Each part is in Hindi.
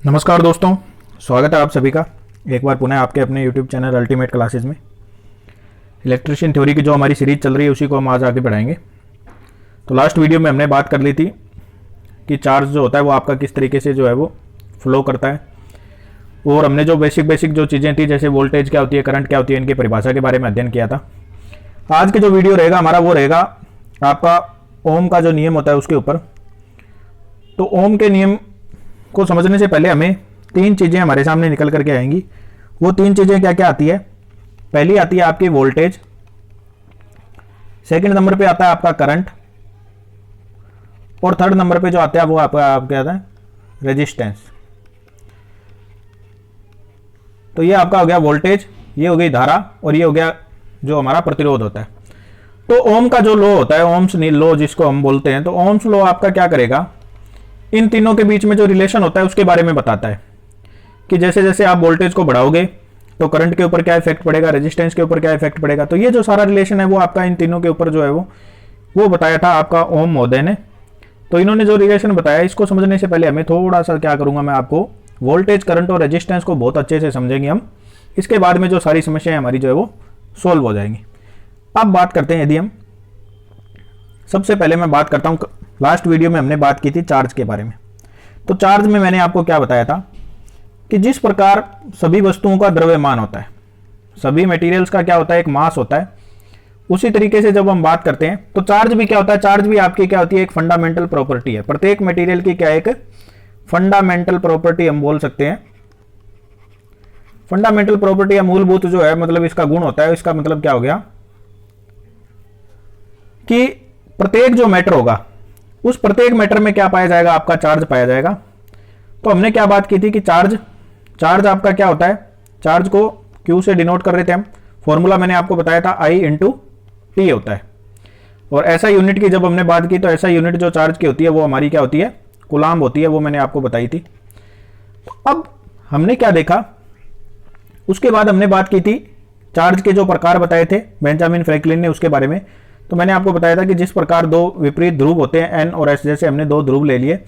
नमस्कार दोस्तों, स्वागत है आप सभी का एक बार पुनः आपके अपने YouTube चैनल अल्टीमेट क्लासेस में। इलेक्ट्रिशियन थ्योरी की जो हमारी सीरीज चल रही है उसी को हम आज आगे बढ़ाएंगे। तो लास्ट वीडियो में हमने बात कर ली थी कि चार्ज जो होता है वो आपका किस तरीके से जो है वो फ्लो करता है, और हमने जो बेसिक जो चीज़ें थी जैसे वोल्टेज क्या होती है, करंट क्या होती है, इनकी परिभाषा के बारे में अध्ययन किया था। आज के जो वीडियो रहेगा हमारा वो रहेगा आपका ओम का जो नियम होता है उसके ऊपर। तो ओम के नियम को समझने से पहले हमें तीन चीज़ें हमारे सामने निकल करके आएंगी। वो तीन चीज़ें क्या क्या आती है? पहली आती है आपकी वोल्टेज, सेकंड नंबर पे आता है आपका करंट, और थर्ड नंबर पे जो आता है वो आपका क्या आता है? रेजिस्टेंस। तो ये आपका हो गया वोल्टेज, ये हो गई धारा, और ये हो गया जो हमारा प्रतिरोध होता है। तो ओम का जो लॉ होता है, ओम्स लॉ जिसको हम बोलते हैं, तो ओम्स लॉ आपका क्या करेगा? इन तीनों के बीच में जो रिलेशन होता है उसके बारे में बताता है कि जैसे जैसे आप वोल्टेज को बढ़ाओगे तो करंट के ऊपर क्या इफेक्ट पड़ेगा, रेजिस्टेंस के ऊपर क्या इफेक्ट पड़ेगा। तो ये जो सारा रिलेशन है वो आपका इन तीनों के ऊपर जो है वो बताया था आपका ओम महोदय ने। तो इन्होंने जो रिलेशन बताया, इसको समझने से पहले हमें थोड़ा सा क्या करूंगा, मैं आपको वोल्टेज, करंट और रेजिस्टेंस को बहुत अच्छे से समझेंगे हम। इसके बाद में जो सारी समस्याएं हमारी जो है वो सोल्व हो जाएंगी। अब बात करते हैं, यदि हम सबसे पहले मैं बात करता हूं, लास्ट वीडियो में हमने बात की थी चार्ज के बारे में। तो चार्ज में मैंने आपको क्या बताया था कि जिस प्रकार सभी वस्तुओं का द्रव्यमान होता है, सभी मटेरियल्स का क्या होता है? एक मास होता है। उसी तरीके से जब हम बात करते हैं तो चार्ज भी क्या होता है? चार्ज भी आपकी क्या होती है? एक फंडामेंटल प्रॉपर्टी है। प्रत्येक मटेरियल की क्या एक फंडामेंटल प्रॉपर्टी हम बोल सकते हैं। फंडामेंटल प्रॉपर्टी या मूलभूत जो है, मतलब इसका गुण होता है। इसका मतलब क्या हो गया कि प्रत्येक जो मैटर होगा उस प्रत्येक मैटर में क्या पाया जाएगा? आपका चार्ज पाया जाएगा। तो हमने क्या बात की थी कि चार्ज आपका क्या होता है? चार्ज को Q से डिनोट कर रहे थे हम। फॉर्मूला मैंने आपको बताया था I इंटू टी होता है। और ऐसा यूनिट की जब हमने बात की तो ऐसा यूनिट जो चार्ज की होती है वो हमारी क्या होती है? कूलाम्ब होती है। वो मैंने आपको बताई थी। अब हमने क्या देखा, उसके बाद हमने बात की थी चार्ज के जो प्रकार बताए थे बेंजामिन फ्रैंकलिन ने, उसके बारे में। तो मैंने आपको बताया था कि जिस प्रकार दो विपरीत ध्रुव होते हैं N और S, जैसे हमने दो ध्रुव ले लिए,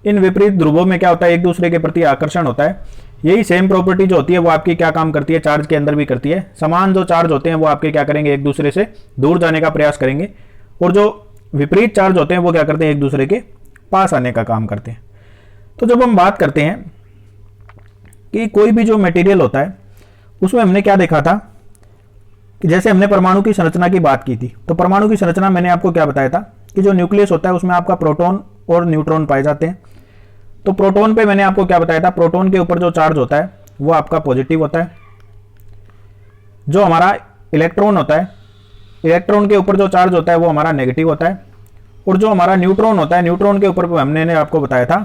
इन विपरीत ध्रुवों में क्या होता है? एक दूसरे के प्रति आकर्षण होता है। यही सेम प्रॉपर्टी जो होती है वो आपकी क्या काम करती है? चार्ज के अंदर भी करती है। समान जो चार्ज होते हैं वो आपके क्या करेंगे? एक दूसरे से दूर जाने का प्रयास करेंगे, और जो विपरीत चार्ज होते हैं वो क्या करते हैं? एक दूसरे के पास आने का काम करते हैं। तो जब हम बात करते हैं कि कोई भी जो मटेरियल होता है उसमें हमने क्या देखा था कि जैसे हमने परमाणु की संरचना की बात की थी, तो परमाणु की संरचना मैंने आपको क्या बताया था कि जो न्यूक्लियस होता है उसमें आपका प्रोटॉन और न्यूट्रॉन पाए जाते हैं। तो प्रोटॉन पे मैंने आपको क्या बताया था? प्रोटॉन के ऊपर जो चार्ज होता है वो आपका पॉजिटिव होता है। जो हमारा इलेक्ट्रॉन होता है, इलेक्ट्रॉन के ऊपर जो चार्ज होता है वो हमारा नेगेटिव होता है। और जो हमारा न्यूट्रॉन होता है, न्यूट्रॉन के ऊपर हमने आपको बताया था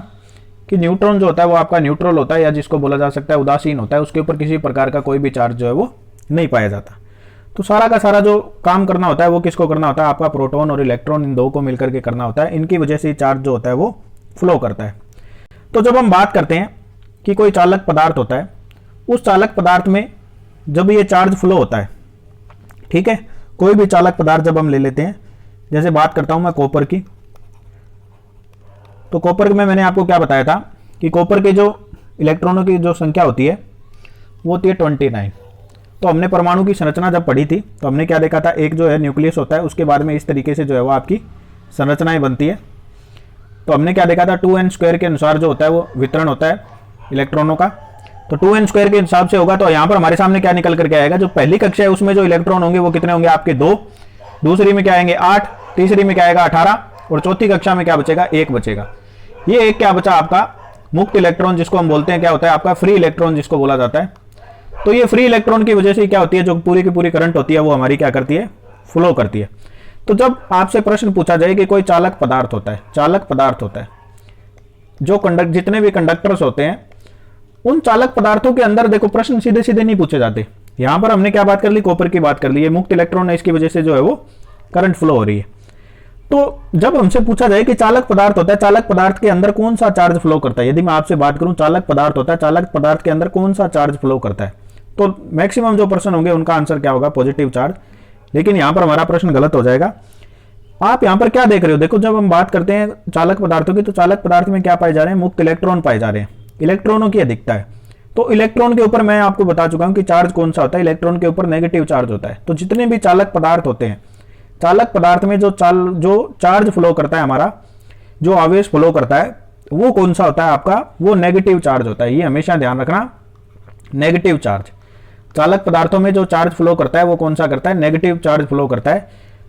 कि न्यूट्रॉन जो होता है वो आपका न्यूट्रल होता है, या जिसको बोला जा सकता है उदासीन होता है। उसके ऊपर किसी प्रकार का कोई भी चार्ज जो है वो नहीं पाया जाता। तो सारा का सारा जो काम करना होता है वो किसको करना होता है? आपका प्रोटॉन और इलेक्ट्रॉन, इन दो को मिलकर के करना होता है। इनकी वजह से चार्ज जो होता है वो फ्लो करता है। तो जब हम बात करते हैं कि कोई चालक पदार्थ होता है, उस चालक पदार्थ में जब ये चार्ज फ्लो होता है, ठीक है, कोई भी चालक पदार्थ जब हम ले लेते हैं, जैसे बात करता हूं मैं कॉपर की, तो कॉपर में मैंने आपको क्या बताया था कि कॉपर के जो इलेक्ट्रॉनों की जो संख्या होती है वो होती है 29। तो हमने परमाणु की संरचना जब पढ़ी थी तो हमने क्या देखा था? एक जो है न्यूक्लियस होता है, उसके बाद में इस तरीके से जो है वो आपकी संरचनाएं बनती है। तो हमने क्या देखा था? 2n² के अनुसार जो होता है वो वितरण होता है इलेक्ट्रॉनों का। तो 2n² के हिसाब से होगा। तो यहाँ पर हमारे सामने क्या निकल करके आएगा? जो पहली कक्षा है उसमें जो इलेक्ट्रॉन होंगे वो कितने होंगे? आपके 2। दूसरी में क्या आएंगे? 8। तीसरी में क्या आएगा? 18। और चौथी कक्षा में क्या बचेगा? 1 बचेगा। ये एक क्या बचा? आपका मुक्त इलेक्ट्रॉन, जिसको हम बोलते हैं क्या होता है? आपका फ्री इलेक्ट्रॉन जिसको बोला जाता है। तो ये फ्री इलेक्ट्रॉन की वजह से क्या होती है? जो पूरी की पूरी करंट होती है वो हमारी क्या करती है? फ्लो करती है। तो जब आपसे प्रश्न पूछा जाए कि कोई चालक पदार्थ होता है, चालक पदार्थ होता है, जो जितने भी कंडक्टर्स होते हैं, उन चालक पदार्थों के अंदर देखो प्रश्न सीधे सीधे नहीं पूछे जाते। यहां पर हमने क्या बात कर ली? कॉपर की बात कर ली। ये मुक्त इलेक्ट्रॉन है, इसकी वजह से जो है वो करंट फ्लो हो रही है। तो जब हमसे पूछा जाए कि चालक पदार्थ होता है, चालक पदार्थ के अंदर कौन सा चार्ज फ्लो करता है, यदि मैं आपसे बात करूं चालक पदार्थ होता है, चालक पदार्थ के अंदर कौन सा चार्ज फ्लो करता है, तो मैक्सिमम जो प्रश्न होंगे उनका आंसर क्या होगा? Positive charge. लेकिन यहां पर हमारा प्रश्न गलत हो जाएगा। आप यहां पर क्या देख रहे हो? देखो, जब हम बात करते हैं चालक पदार्थों की, तो चालक पदार्थ में क्या पाए जा रहे हैं? मुक्त इलेक्ट्रॉन पाए जा रहे हैं। इलेक्ट्रॉनों की अधिकता है। तो इलेक्ट्रॉन के ऊपर मैं आपको बता चुका हूं कि चार्ज कौन सा होता है, इलेक्ट्रॉन के ऊपर नेगेटिव चार्ज होता है। तो जितने भी चालक पदार्थ होते हैं, चालक पदार्थ में जो चार्ज फ्लो करता है, हमारा जो आवेश फ्लो करता है, वो कौन सा होता है आपका, वो नेगेटिव चार्ज होता है। ये हमेशा ध्यान रखना, नेगेटिव चार्ज। चालक पदार्थों में जो चार्ज फ्लो करता है वो कौन सा करता है, नेगेटिव चार्ज फ्लो करता है।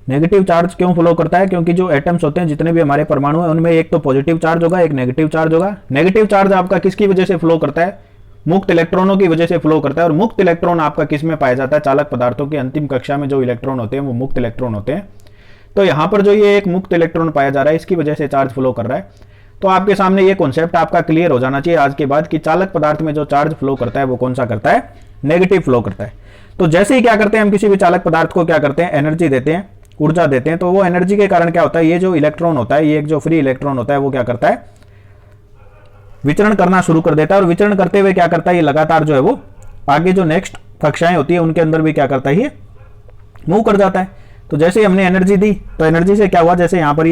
नेगेटिव चार्ज क्यों फ्लो करता है, क्योंकि जो एटम्स होते हैं, जितने भी हमारे परमाणु हैं, उनमें एक तो पॉजिटिव चार्ज होगा, एक नेगेटिव चार्ज होगा। नेगेटिव चार्ज आपका किसकी वजह से फ्लो करता है, मुक्त इलेक्ट्रॉनों की वजह से फ्लो करता है। और मुक्त इलेक्ट्रॉन आपका किस में पाया जाता है, चालक पदार्थों की अंतिम कक्षा में जो इलेक्ट्रॉन होते हैं वो मुक्त इलेक्ट्रॉन होते हैं। तो यहां पर जो ये एक मुक्त इलेक्ट्रॉन पाया जा रहा है, इसकी वजह से चार्ज फ्लो कर रहा है। तो आपके सामने ये कॉन्सेप्ट आपका क्लियर हो जाना चाहिए आज के बाद कि चालक पदार्थ में जो चार्ज फ्लो करता है वो कौन सा करता है, नेगेटिव फ्लो करता है। तो जैसे ही क्या करते हैं हम किसी भी चालक पदार्थ को क्या करते हैं, एनर्जी देते हैं, ऊर्जा देते हैं, तो वो एनर्जी के कारण क्या होता है, ये जो इलेक्ट्रॉन होता है, ये एक जो फ्री इलेक्ट्रॉन होता है, वो क्या करता है, विचरण करना शुरू कर देता है। और विचरण करते हुए क्या करता है, ये लगातार जो है वो आगे जो नेक्स्ट कक्षाएं होती है उनके अंदर भी क्या करता है, ये मूव कर जाता है। तो जैसे हमने एनर्जी दी, तो एनर्जी से क्या हुआ, जैसे यहां पर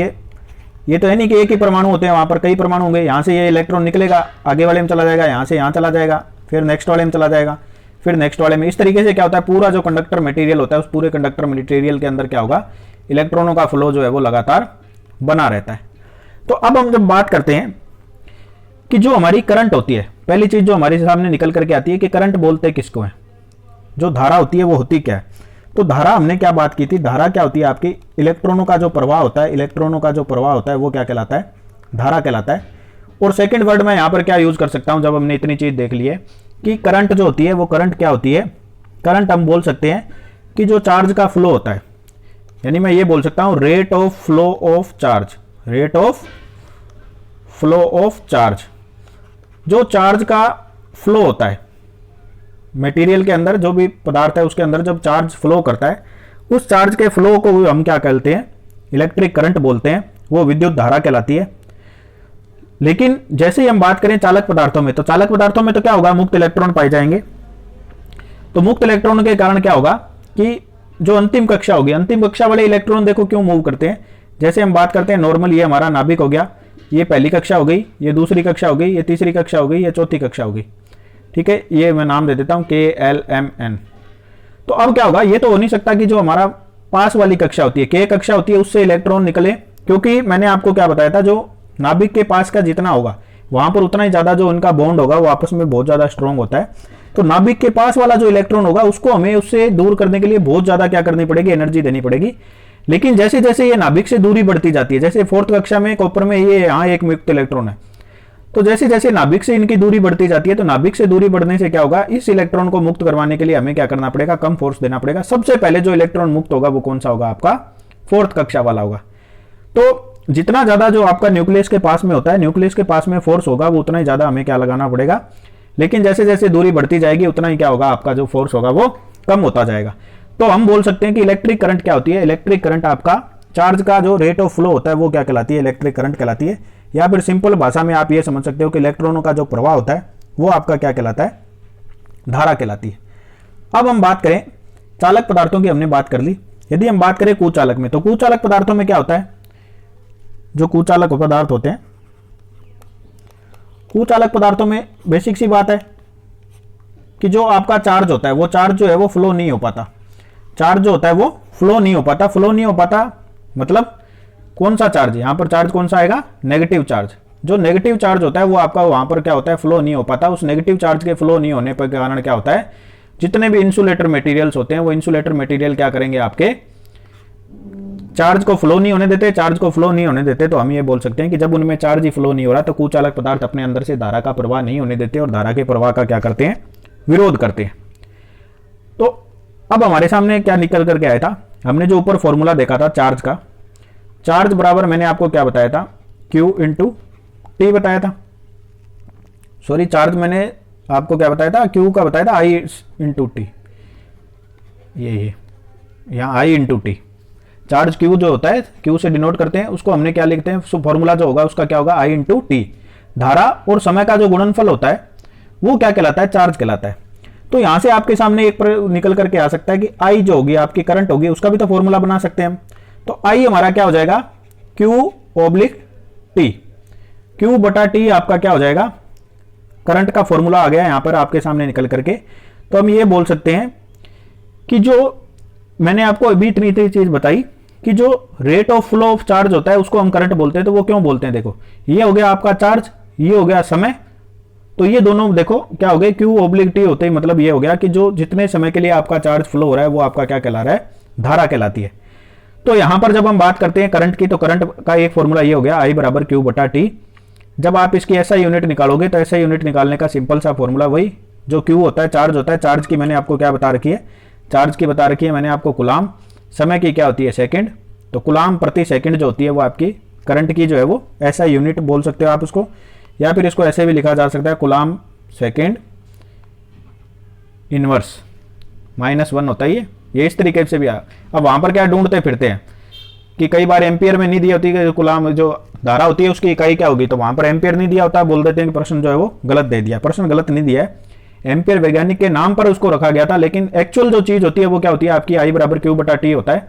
ये तो है नहीं कि एक ही परमाणु होते हैं, वहां पर कई परमाणु होंगे। यहां से ये इलेक्ट्रॉन निकलेगा, आगे वाले में चला जाएगा, यहां से यहां चला जाएगा, फिर नेक्स्ट वाले में चला जाएगा, फिर नेक्स्ट वाले में। इस तरीके से क्या होता है, पूरा जो कंडक्टर मटेरियल होता है, उस पूरे कंडक्टर मटेरियल के अंदर क्या होगा, इलेक्ट्रॉनों का फ्लो जो है वो लगातार बना रहता है। तो अब हम जब बात करते हैं कि जो हमारी करंट होती है, पहली चीज जो हमारे सामने निकल करके आती है कि करंट बोलते किसको है, जो धारा होती है वो होती क्या है। तो धारा हमने क्या बात की थी, धारा क्या होती है आपकी, इलेक्ट्रॉनों का जो प्रवाह होता है, इलेक्ट्रॉनों का जो प्रवाह होता है वो क्या कहलाता है, धारा कहलाता है। और सेकंड वर्ड में यहां पर क्या यूज कर सकता हूं, जब हमने इतनी चीज देख ली है कि करंट जो होती है वो करंट क्या होती है, करंट हम बोल सकते हैं कि जो चार्ज का फ्लो होता है, यानी मैं ये बोल सकता हूं rate of flow of charge, rate of flow of charge. जो चार्ज का फ्लो होता है मटेरियल के अंदर, जो भी पदार्थ है उसके अंदर जब चार्ज फ्लो करता है, उस चार्ज के फ्लो को हम क्या कहते हैं, इलेक्ट्रिक करंट बोलते हैं, वो विद्युत धारा कहलाती है। लेकिन जैसे ही हम बात करें चालक पदार्थों में, तो चालक पदार्थों में तो क्या होगा, मुक्त इलेक्ट्रॉन पाए जाएंगे। तो मुक्त इलेक्ट्रॉन के कारण क्या होगा कि जो अंतिम कक्षा होगी, अंतिम कक्षा वाले इलेक्ट्रॉन देखो क्यों मूव करते हैं। जैसे हम बात करते हैं नॉर्मल, ये हमारा नाभिक हो गया, ये पहली कक्षा हो गई, ये दूसरी कक्षा हो गई, ये तीसरी कक्षा हो गई, ये चौथी कक्षा हो गई, ठीक है। ये मैं नाम दे देता हूं KLMN। तो अब क्या होगा, ये तो हो नहीं सकता कि जो हमारा पास वाली कक्षा होती है, K कक्षा होती है, उससे इलेक्ट्रॉन निकले, क्योंकि मैंने आपको क्या बताया था, जो नाभिक के पास का जितना होगा वहां पर उतना ही ज्यादा जो उनका बॉन्ड होगा वो आपस में बहुत ज्यादा स्ट्रॉन्ग होता है। तो नाभिक के पास वाला जो इलेक्ट्रॉन होगा उसको हमें उससे दूर करने के लिए बहुत ज्यादा क्या करनी पड़ेगी, एनर्जी देनी पड़ेगी। लेकिन जैसे जैसे ये नाभिक से दूरी बढ़ती जाती है, जैसे फोर्थ कक्षा में कॉपर में ये यहाँ एक मुक्त इलेक्ट्रॉन है, तो जैसे जैसे नाभिक से इनकी दूरी बढ़ती जाती है, तो नाभिक से दूरी बढ़ने से क्या होगा, इस इलेक्ट्रॉन को मुक्त करवाने के लिए हमें क्या करना पड़ेगा, कम फोर्स देना पड़ेगा। सबसे पहले जो इलेक्ट्रॉन मुक्त होगा वो कौन सा होगा, आपका फोर्थ कक्षा वाला होगा। तो जितना ज्यादा जो आपका न्यूक्लियस के पास में होता है, न्यूक्लियस के पास में फोर्स होगा, वो उतना ही ज्यादा हमें क्या लगाना पड़ेगा। लेकिन जैसे जैसे दूरी बढ़ती जाएगी उतना ही क्या होगा, आपका जो फोर्स होगा वो कम होता जाएगा। तो हम बोल सकते हैं कि इलेक्ट्रिक करंट क्या होती है, इलेक्ट्रिक करंट आपका चार्ज का जो रेट ऑफ फ्लो होता है वो क्या कहलाती है, इलेक्ट्रिक करंट कहलाती है। या फिर सिंपल भाषा में आप ये समझ सकते हो कि इलेक्ट्रॉनों का जो प्रवाह होता है वो आपका क्या कहलाता है, धारा कहलाती है। अब हम बात करें चालक पदार्थों की, हमने बात कर ली। यदि हम बात करें कुचालक में, तो कुचालक पदार्थों में क्या होता है, जो कुचालक पदार्थ होते हैं, कुचालक पदार्थों में बेसिक सी बात है कि जो आपका चार्ज होता है वो चार्ज जो है वो फ्लो नहीं हो पाता, चार्ज जो होता है वो फ्लो नहीं हो पाता। फ्लो नहीं हो पाता मतलब कौन सा चार्ज, यहां पर चार्ज कौन सा आएगा, नेगेटिव चार्ज। जो नेगेटिव चार्ज होता है वो आपका वहां पर क्या होता है, फ्लो नहीं हो पाता। उस नेगेटिव चार्ज के फ्लो नहीं होने पर कारण क्या होता है, जितने भी इंसुलेटर मटेरियल्स होते हैं वो इंसुलेटर मटेरियल क्या करेंगे, आपके चार्ज को फ्लो नहीं होने देते। चार्ज को फ्लो नहीं होने देते तो हम ये बोल सकते हैं कि जब उनमें चार्ज ही फ्लो नहीं हो रहा तो कुचालक पदार्थ अपने अंदर से धारा का प्रवाह नहीं होने देते और धारा के प्रवाह का क्या करते हैं, विरोध करते हैं। तो अब हमारे सामने क्या निकल करके आया था, हमने जो ऊपर फॉर्मूला देखा था चार्ज का, चार्ज बराबर मैंने आपको क्या बताया था, Q इंटू टी बताया था। सॉरी, चार्ज मैंने आपको क्या बताया था, Q का बताया था, I इंटू टी, ये यहाँ I into T. Charge Q जो होता है, Q से डिनोट करते हैं, उसको हमने क्या लिखते हैं, फॉर्मूला जो होगा उसका क्या होगा, I इंटू टी। धारा और समय का जो गुणनफल होता है वो क्या कहलाता है, चार्ज कहलाता है। तो यहां से आपके सामने एक निकल करके आ सकता है कि I जो होगी आपकी करंट होगी, उसका भी तो फॉर्मूला बना सकते हैं हम। तो I हमारा क्या हो जाएगा, Q ओब्लिक टी, Q बटा टी आपका क्या हो जाएगा, करंट का फॉर्मूला आ गया यहाँ पर आपके सामने निकल करके। तो हम ये बोल सकते हैं कि जो मैंने आपको अभी इतनी चीज बताई कि जो rate of flow of charge होता है उसको हम करंट बोलते हैं। तो वो क्यों बोलते हैं, देखो ये हो गया आपका चार्ज, ये हो गया समय, तो ये दोनों देखो क्या हो गए, क्यू ऑब्लिक टी होते ही मतलब ये हो गया कि जो जितने समय के लिए आपका चार्ज फ्लो हो रहा है वो आपका क्या कहला रहा है, धारा कहलाती है। तो यहां पर जब हम बात करते हैं करंट की, तो करंट का एक फॉर्मूला ये हो गया I बराबर क्यू बटा टी। जब आप इसकी ऐसा यूनिट निकालोगे तो ऐसा यूनिट निकालने का सिंपल सा फॉर्मूला वही जो क्यू होता है, चार्ज होता है। चार्ज की मैंने आपको क्या बता रखी है, चार्ज की बता रखी है मैंने आपको कुलाम, समय की क्या होती है सेकंड, तो कुलाम प्रति सेकंड जो होती है वो आपकी करंट की जो है वो ऐसा यूनिट बोल सकते हो आप उसको, या फिर इसको ऐसे भी लिखा जा सकता है कुलाम सेकंड इनवर्स -1 होता है ये इस तरीके से भी। अब वहां पर क्या ढूंढते फिरते हैं कि कई बार एम्पियर में नहीं दी होती कि कुलाम जो धारा होती है उसकी इकाई क्या होगी, तो वहां पर एम्पियर नहीं दिया होता, बोल देते हैं कि प्रश्न जो है वो गलत दे दिया। प्रश्न गलत नहीं दिया है, एम्पियर वैज्ञानिक के नाम पर उसको रखा गया था, लेकिन एक्चुअल जो चीज होती है वो क्या होती है आपकी I बराबर क्यू बटा टी होता है।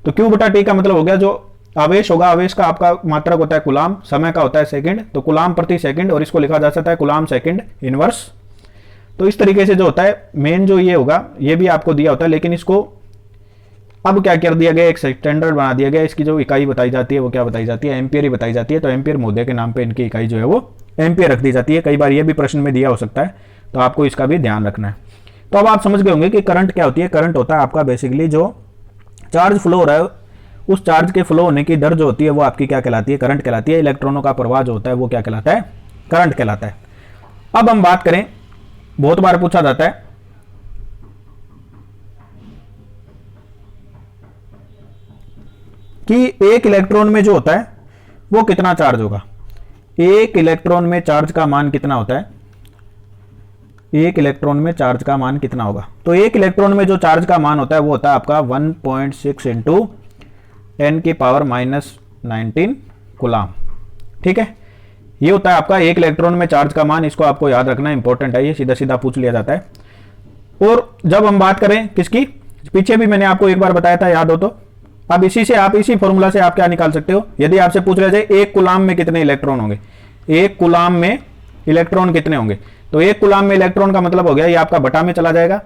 तो क्यू बटा टी का मतलब हो गया जो आवेश होगा, आवेश का आपका मात्रक होता है कुलाम, समय का होता है सेकंड, तो कुलाम प्रति सेकंड, और इसको लिखा जा सकता है कुलाम सेकंड इनवर्स। तो इस तरीके से जो होता है मेन जो ये होगा ये भी आपको दिया होता है, लेकिन इसको अब क्या कर दिया गया, एक स्टैंडर्ड बना दिया गया। इसकी जो इकाई बताई जाती है वो क्या बताई जाती है, एम्पियर ही बताई जाती है। तो एम्पियर महोदय के नाम पे इनकी इकाई जो है वो एम्पियर रख दी जाती है। कई बार ये भी प्रश्न में दिया हो सकता है, तो आपको इसका भी ध्यान रखना है। तो अब आप समझ गए होंगे कि करंट क्या होती है। करंट होता है आपका बेसिकली जो चार्ज फ्लो हो रहा है उस चार्ज के फ्लो होने की दर जो होती है वो आपकी क्या कहलाती है, करंट कहलाती है। इलेक्ट्रॉनों का प्रवाह जो होता है वो क्या कहलाता है, करंट कहलाता है। अब हम बात करें, बहुत बार पूछा जाता है कि एक इलेक्ट्रॉन में जो होता है वो कितना चार्ज होगा, एक इलेक्ट्रॉन में चार्ज का मान कितना होता है, एक इलेक्ट्रॉन में चार्ज का मान कितना होगा। तो एक इलेक्ट्रॉन में जो चार्ज का मान होता है वो होता है आपका 1.6 इंटू 10 की पावर -19 कुलाम। ठीक है, ये होता है आपका एक इलेक्ट्रॉन में चार्ज का मान। इसको आपको याद रखना, इंपॉर्टेंट है, ये सीधा सीधा पूछ लिया जाता है। और जब हम बात करें किसकी, पीछे भी मैंने आपको एक बार बताया था, याद हो तो। अब इसी से आप इसी फॉर्मूला से आप क्या निकाल सकते हो, यदि आपसे पूछ रहे थे एक कुलाम में कितने इलेक्ट्रॉन होंगे, एक कुलाम में इलेक्ट्रॉन कितने होंगे, तो एक कुलाम में इलेक्ट्रॉन का मतलब हो गया ये आपका बटा में चला जाएगा,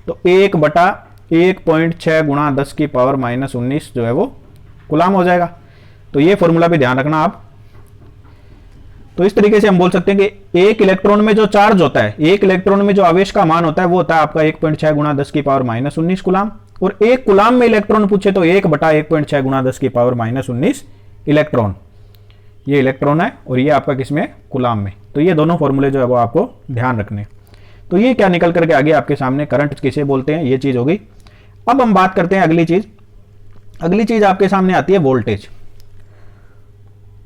तो 1 बटा 1.6 गुणा 10 की पावर -19 जो है वो कुलाम हो जाएगा। तो ये फॉर्मूला भी ध्यान रखना आप। तो इस तरीके से हम बोल सकते हैं कि एक इलेक्ट्रॉन में जो चार्ज होता है, एक इलेक्ट्रॉन में जो आवेश का मान होता है वो होता है आपका 1.6 गुणा 10 की पावर -19 कुलाम। और एक कुलाम में इलेक्ट्रॉन पूछे तो 1 बटा 1.6 गुणा 10 की पावर -19 इलेक्ट्रॉन, ये इलेक्ट्रॉन है और ये आपका किसमें, कुलाम में। तो ये दोनों फॉर्मूले जो है वो आपको ध्यान रखने। तो ये क्या निकल करके आगे आपके सामने, करंट किसे बोलते हैं, ये चीज हो गई। अब हम बात करते हैं अगली चीज। अगली चीज आपके सामने आती है वोल्टेज,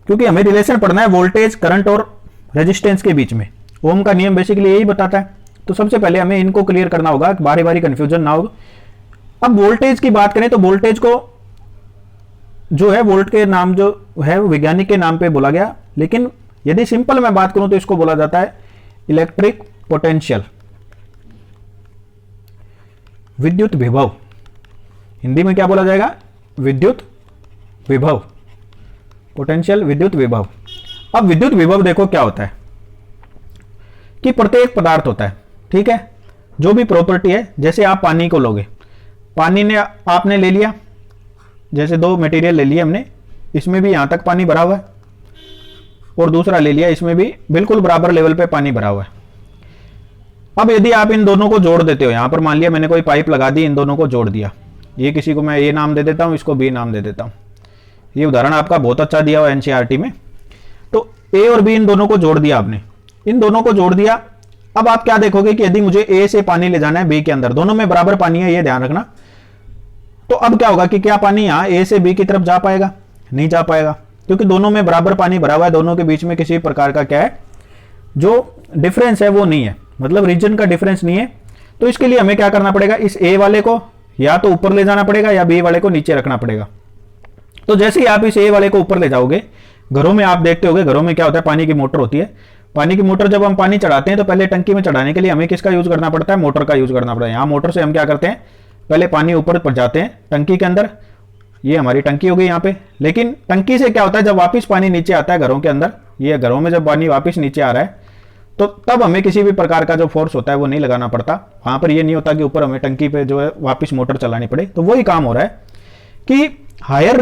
क्योंकि हमें रिलेशन पढ़ना है वोल्टेज, करंट और रेजिस्टेंस के बीच में। ओम का नियम बेसिकली यही बताता है। तो सबसे पहले हमें इनको क्लियर करना होगा, बारी बारी कंफ्यूजन ना हो। अब वोल्टेज की बात करें तो वोल्टेज को जो है वोल्ट के नाम जो है वैज्ञानिक के नाम पे बोला गया, लेकिन यदि सिंपल मैं बात करूं तो इसको बोला जाता है इलेक्ट्रिक पोटेंशियल, विद्युत विभव। हिंदी में क्या बोला जाएगा, विद्युत विभव, पोटेंशियल विद्युत विभव। अब विद्युत विभव देखो क्या होता है कि प्रत्येक पदार्थ होता है, ठीक है, जो भी प्रॉपर्टी है, जैसे आप पानी को लोगे, पानी ने आपने ले लिया, जैसे दो मटेरियल ले लिए हमने, इसमें भी यहां तक पानी भरा हुआ है और दूसरा ले लिया, इसमें भी बिल्कुल बराबर लेवल पे पानी भरा हुआ है। अब यदि आप इन दोनों को जोड़ देते हो, यहां पर मान लिया मैंने कोई पाइप लगा दी, इन दोनों को जोड़ दिया, ये किसी को मैं ए नाम दे देता हूं, इसको बी नाम दे देता हूं। ये उदाहरण आपका बहुत अच्छा दिया हुआ एनसीईआरटी में। तो ए और बी इन दोनों को जोड़ दिया आपने, इन दोनों को जोड़ दिया। अब आप क्या देखोगे कि यदि मुझे ए से पानी ले जाना है बी के अंदर, दोनों में बराबर पानी है, ये ध्यान रखना। तो अब क्या होगा कि क्या पानी यहां ए से बी की तरफ जा पाएगा, नहीं जा पाएगा, क्योंकि दोनों में बराबर पानी भरा हुआ है, दोनों के बीच में किसी प्रकार का क्या है, जो डिफरेंस है वो नहीं है, मतलब रीजन का डिफरेंस नहीं है। तो इसके लिए हमें क्या करना पड़ेगा, इस ए वाले को या तो ऊपर ले जाना पड़ेगा या बी वाले को नीचे रखना पड़ेगा। तो जैसे ही आप इस ए वाले को ऊपर ले जाओगे, घरों में आप देखते होगे, घरों में क्या होता है, पानी की मोटर होती है। पानी की मोटर जब हम पानी चढ़ाते हैं तो पहले टंकी में चढ़ाने के लिए हमें किसका यूज करना पड़ता है, मोटर का यूज करना पड़ता है। यहाँ मोटर से हम क्या करते हैं, पहले पानी ऊपर पहुंचाते हैं टंकी के अंदर, ये हमारी टंकी हो गई यहाँ पे। लेकिन टंकी से क्या होता है, जब वापस पानी नीचे आता है घरों के अंदर, ये घरों में जब पानी वापस नीचे आ रहा है, तो तब हमें किसी भी प्रकार का जो फोर्स होता है वो नहीं लगाना पड़ता। वहां पर ये नहीं होता कि ऊपर हमें टंकी पे जो है वापस मोटर चलानी पड़े। तो वही काम हो रहा है कि हायर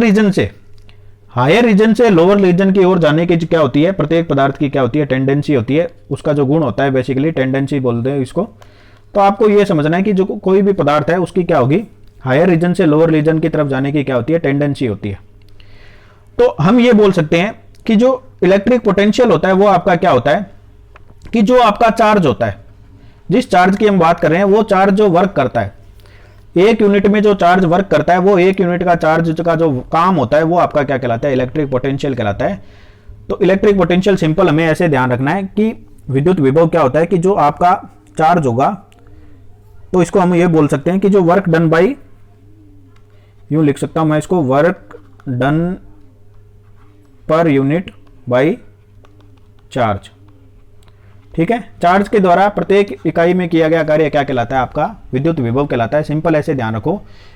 रीजन से लोअर रीजन की ओर जाने की क्या होती है, प्रत्येक पदार्थ की क्या होती है, टेंडेंसी होती है। उसका जो गुण होता है बेसिकली टेंडेंसी बोलते हैं इसको। तो आपको ये समझना है कि जो कोई भी पदार्थ है उसकी क्या होगी, हायर रीजन से लोअर रीजन की तरफ जाने की क्या होती है, टेंडेंसी होती है। तो हम ये बोल सकते हैं कि जो इलेक्ट्रिक पोटेंशियल होता है वो आपका क्या होता है कि जो आपका चार्ज होता है, जिस चार्ज की हम बात कर रहे हैं वो चार्ज जो वर्क करता है, एक यूनिट में जो चार्ज वर्क करता है, वो एक यूनिट का चार्ज का जो काम होता है वो आपका क्या कहलाता है, इलेक्ट्रिक पोटेंशियल कहलाता है। तो इलेक्ट्रिक पोटेंशियल सिंपल हमें ऐसे ध्यान रखना है कि विद्युत विभव क्या होता है कि जो आपका चार्ज होगा, तो इसको हम ये बोल सकते हैं कि जो वर्क डन बाई, यूं लिख सकता हूं मैं इसको, work done per unit by charge. ठीक है, चार्ज के द्वारा प्रत्येक इकाई में किया गया कार्य क्या कहलाता है, आपका विद्युत विभव कहलाता है। सिंपल ऐसे ध्यान रखो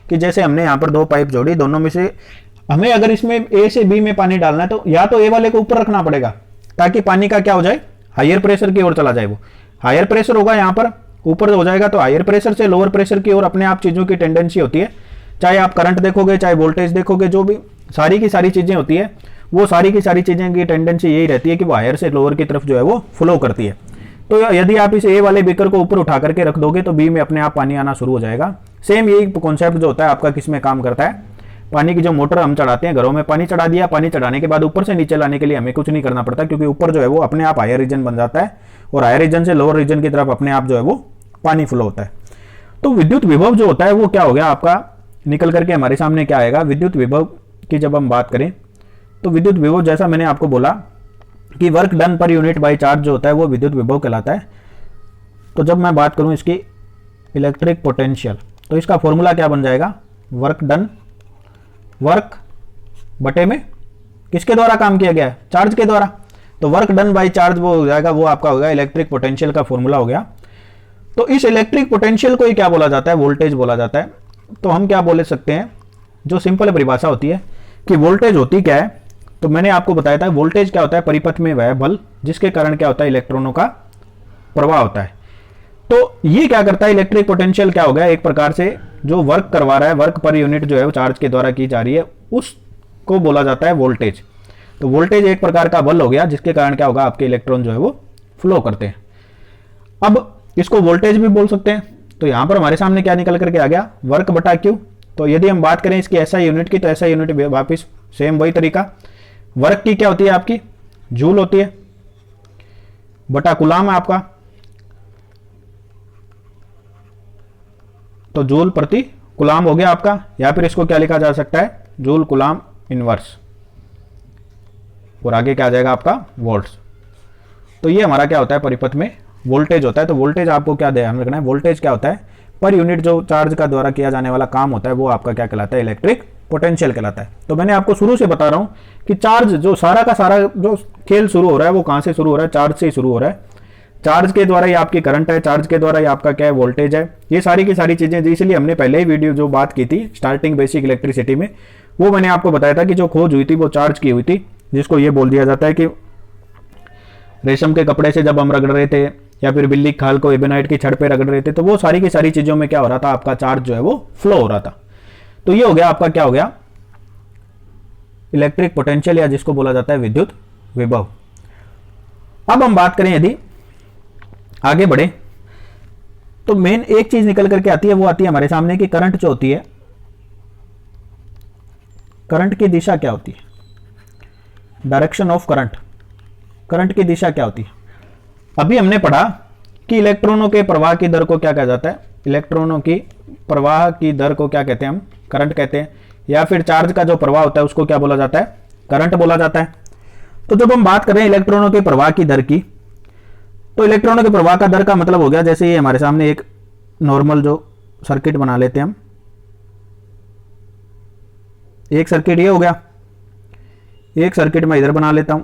कि जैसे हमने यहां पर दो पाइप जोड़ी, दोनों में से हमें अगर इसमें ए से बी में पानी डालना है तो या तो ए वाले को ऊपर रखना पड़ेगा ताकि पानी का क्या हो जाए, हायर प्रेशर की ओर चला जाए। वो हायर प्रेशर होगा यहां पर ऊपर हो जाएगा, तो हायर प्रेशर से लोअर प्रेशर की ओर अपने आप चीजों की टेंडेंसी होती है। चाहे आप करंट देखोगे, चाहे वोल्टेज देखोगे, जो भी सारी की सारी चीजें होती है, वो सारी की सारी चीजें की टेंडेंसी यही रहती है कि वो हायर से लोअर की तरफ जो है वो फ्लो करती है। तो यदि आप इस ए वाले बीकर को ऊपर उठा करके रख दोगे तो बी में अपने आप पानी आना शुरू हो जाएगा। सेम यही कॉन्सेप्ट जो होता है आपका किस में काम करता है, पानी की जो मोटर हम चढ़ाते हैं घरों में, पानी चढ़ा दिया, पानी चढ़ाने के बाद ऊपर से नीचे लाने के लिए हमें कुछ नहीं करना पड़ता, क्योंकि ऊपर जो है वो अपने आप हायर रीजन बन जाता है और हायर रीजन से लोअर रीजन की तरफ अपने आप जो है वो पानी फ्लो होता है। तो विद्युत विभव जो होता है वो क्या हो गया आपका, निकल करके हमारे सामने क्या आएगा, विद्युत विभव की जब हम बात करें तो विद्युत विभव जैसा मैंने आपको बोला कि work done per unit by charge जो होता है वो विद्युत विभव कहलाता है। तो जब मैं बात करूं इसकी इलेक्ट्रिक पोटेंशियल, तो इसका फॉर्मूला क्या बन जाएगा, वर्क डन, वर्क बटे में किसके द्वारा काम किया गया है, चार्ज के द्वारा। तो वर्क डन बाई चार्ज वो हो जाएगा, वो आपका हो गया इलेक्ट्रिक पोटेंशियल का फॉर्मूला हो गया। तो इस इलेक्ट्रिक पोटेंशियल को ही क्या बोला जाता है, वोल्टेज बोला जाता है। तो हम क्या बोले सकते हैं, जो सिंपल परिभाषा होती है कि वोल्टेज होती क्या है, तो मैंने आपको बताया था वोल्टेज क्या होता है, परिपथ में वह बल जिसके कारण क्या होता है, इलेक्ट्रॉनों का प्रवाह होता है। तो ये क्या करता है, इलेक्ट्रिक पोटेंशियल क्या हो गया, एक प्रकार से जो वर्क करवा रहा है, वर्क पर यूनिट जो है वो चार्ज के द्वारा की जा रही है, उसको बोला जाता है वोल्टेज। तो वोल्टेज एक प्रकार का बल हो गया जिसके कारण क्या होगा, आपके इलेक्ट्रॉन जो है वो फ्लो करते हैं। अब इसको वोल्टेज भी बोल सकते हैं। तो यहां पर हमारे सामने क्या निकल करके आ गया, वर्क बटा क्यू। तो यदि हम बात करें इसकी ऐसा यूनिट की, तो ऐसा यूनिट वापिस सेम वही तरीका, वर्क की क्या होती है आपकी, जूल होती है, बटा कुलाम है आपका, तो जूल प्रति कुलाम हो गया आपका, या फिर इसको क्या लिखा जा सकता है, जूल कुलाम इनवर्स, और आगे क्या आ जाएगा आपका वोल्ट्स। तो ये हमारा क्या होता है, परिपथ में वोल्टेज होता है। तो वोल्टेज आपको क्या ध्यान रखना है, वोल्टेज क्या होता है, पर यूनिट जो चार्ज का द्वारा किया जाने वाला काम होता है वो आपका क्या कहलाता है, इलेक्ट्रिक पोटेंशियल कहलाता है। तो मैंने आपको शुरू से बता रहा हूं कि चार्ज जो सारा का सारा जो खेल शुरू हो रहा है वो कहां से शुरू हो रहा है, चार्ज से शुरू हो रहा है। चार्ज के द्वारा ये आपकी करंट है, चार्ज के द्वारा ये आपका क्या है, वोल्टेज है। ये सारी की सारी चीजें, इसलिए हमने पहले ही वीडियो जो बात की थी स्टार्टिंग बेसिक इलेक्ट्रिसिटी में, वो मैंने आपको बताया था कि जो खोज हुई थी वो चार्ज की हुई थी, जिसको ये बोल दिया जाता है कि रेशम के कपड़े से जब हम रगड़ रहे थे या फिर बिल्ली खाल को एबेनाइट की छड़ पे रगड़ रहे थे, तो वो सारी की सारी चीजों में क्या हो रहा था, आपका चार्ज जो है वो फ्लो हो रहा था। तो ये हो गया आपका क्या हो गया, इलेक्ट्रिक पोटेंशियल, या जिसको बोला जाता है विद्युत विभव। अब हम बात करें, यदि आगे बढ़े तो मेन एक चीज निकल करके आती है, वो आती है हमारे सामने कि करंट जो होती है, करंट की दिशा क्या होती है, डायरेक्शन ऑफ करंट, करंट की दिशा क्या होती है। अभी हमने पढ़ा कि इलेक्ट्रॉनों के प्रवाह की दर को क्या कहा जाता है, इलेक्ट्रॉनों की प्रवाह की दर को क्या कहते हैं, हम करंट कहते हैं, या फिर चार्ज का जो प्रवाह होता है उसको क्या बोला जाता है, करंट बोला जाता है। तो जब हम बात करें इलेक्ट्रॉनों के प्रवाह की दर की, तो इलेक्ट्रॉनों के प्रवाह का दर का मतलब हो गया, जैसे ये हमारे सामने एक नॉर्मल जो सर्किट बना लेते हैं हम, एक सर्किट ये हो गया, एक सर्किट मैं इधर बना लेता हूं,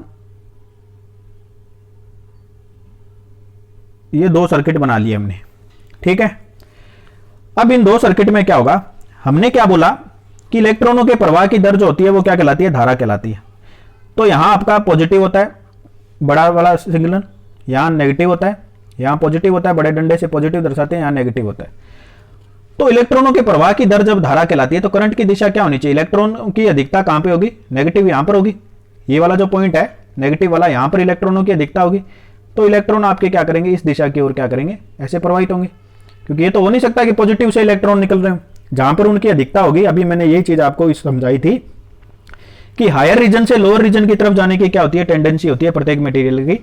ये दो सर्किट बना लिए हमने, ठीक है। अब इन दो सर्किट में क्या होगा, हमने क्या बोला कि इलेक्ट्रॉनों के प्रवाह की दर जो होती है वो क्या कहलाती है, धारा कहलाती है। तो यहां आपका पॉजिटिव होता है, बड़ा वाला सिग्नल, यहाँ नेगेटिव होता है, यहाँ पॉजिटिव होता है, बड़े डंडे से पॉजिटिव दर्शाते हैं, यहाँ नेगेटिव होता है। तो इलेक्ट्रॉनों के प्रवाह की दर जब धारा कहलाती है तो करंट की दिशा क्या होनी चाहिए? इलेक्ट्रॉन की अधिकता कहां पे होगी? नेगेटिव यहां पर होगी। ये वाला जो पॉइंट है नेगेटिव वाला, यहां पर इलेक्ट्रॉनों की अधिकता होगी। तो इलेक्ट्रॉन आपके क्या करेंगे? इस दिशा की ओर क्या करेंगे? ऐसे प्रवाहित होंगे, क्योंकि ये तो हो नहीं सकता कि पॉजिटिव से इलेक्ट्रॉन निकल रहे हो। जहां पर उनकी अधिकता होगी, अभी मैंने यही चीज आपको समझाई थी कि हायर रीजन से लोअर रीजन की तरफ जाने की क्या होती है? टेंडेंसी होती है प्रत्येक मटेरियल की,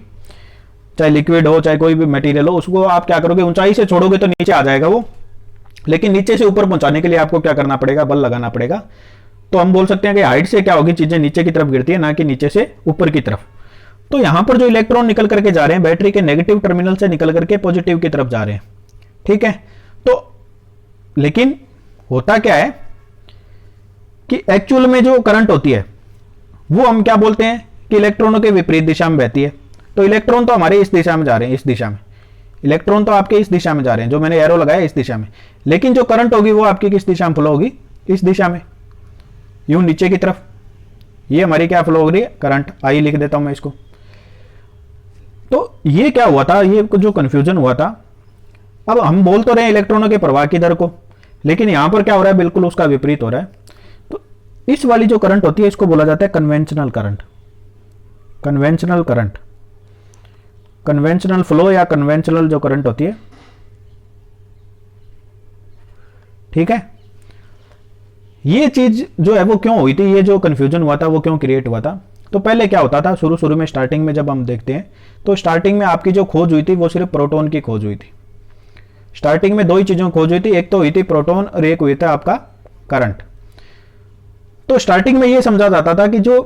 चाहे लिक्विड हो चाहे कोई भी मटेरियल हो, उसको आप क्या करोगे? ऊंचाई से छोड़ोगे तो नीचे आ जाएगा वो, लेकिन नीचे से ऊपर पहुंचाने के लिए आपको क्या करना पड़ेगा? बल लगाना पड़ेगा। तो हम बोल सकते हैं कि हाइट से क्या होगी? चीजें नीचे की तरफ गिरती है, ना कि नीचे से ऊपर की तरफ। तो यहां पर जो इलेक्ट्रॉन निकल करके जा रहे हैं बैटरी के नेगेटिव टर्मिनल से निकल करके पॉजिटिव की तरफ जा रहे हैं, ठीक है। तो लेकिन होता क्या है कि एक्चुअल में जो करंट होती है वो हम क्या बोलते हैं कि इलेक्ट्रॉनों के विपरीत दिशा में बहती है। तो इलेक्ट्रॉन तो हमारे इस दिशा में जा रहे हैं, इस दिशा में इलेक्ट्रॉन तो आपके इस दिशा में जा रहे हैं, जो मैंने एरो लगाया इस दिशा में, लेकिन जो करंट होगी वो आपकी किस दिशा में फ्लो होगी? इस दिशा में, यूं नीचे की तरफ। ये हमारी क्या फ्लो हो रही है? करंट। आई लिख देता हूं मैं इसको। तो ये क्या हुआ था? ये जो कंफ्यूजन हुआ था, अब हम बोल तो रहे हैं इलेक्ट्रॉनों के प्रवाह की दर को, लेकिन यहां पर क्या हो रहा है? बिल्कुल उसका विपरीत हो रहा है। तो इस वाली जो करंट होती है इसको बोला जाता है conventional current. Conventional current, conventional flow या कन्वेंशनल जो करंट होती है, ठीक है। ये चीज जो है वो क्यों हुई थी? ये जो कंफ्यूजन हुआ था वो क्यों क्रिएट हुआ था? तो पहले क्या होता था, शुरू में स्टार्टिंग में जब हम देखते हैं तो स्टार्टिंग में आपकी जो खोज हुई थी वो सिर्फ प्रोटॉन की खोज हुई थी। स्टार्टिंग में दो ही चीजों खोज हुई थी, एक तो हुई थी प्रोटॉन और एक हुई था आपका करंट। तो स्टार्टिंग में ये समझा जाता था कि जो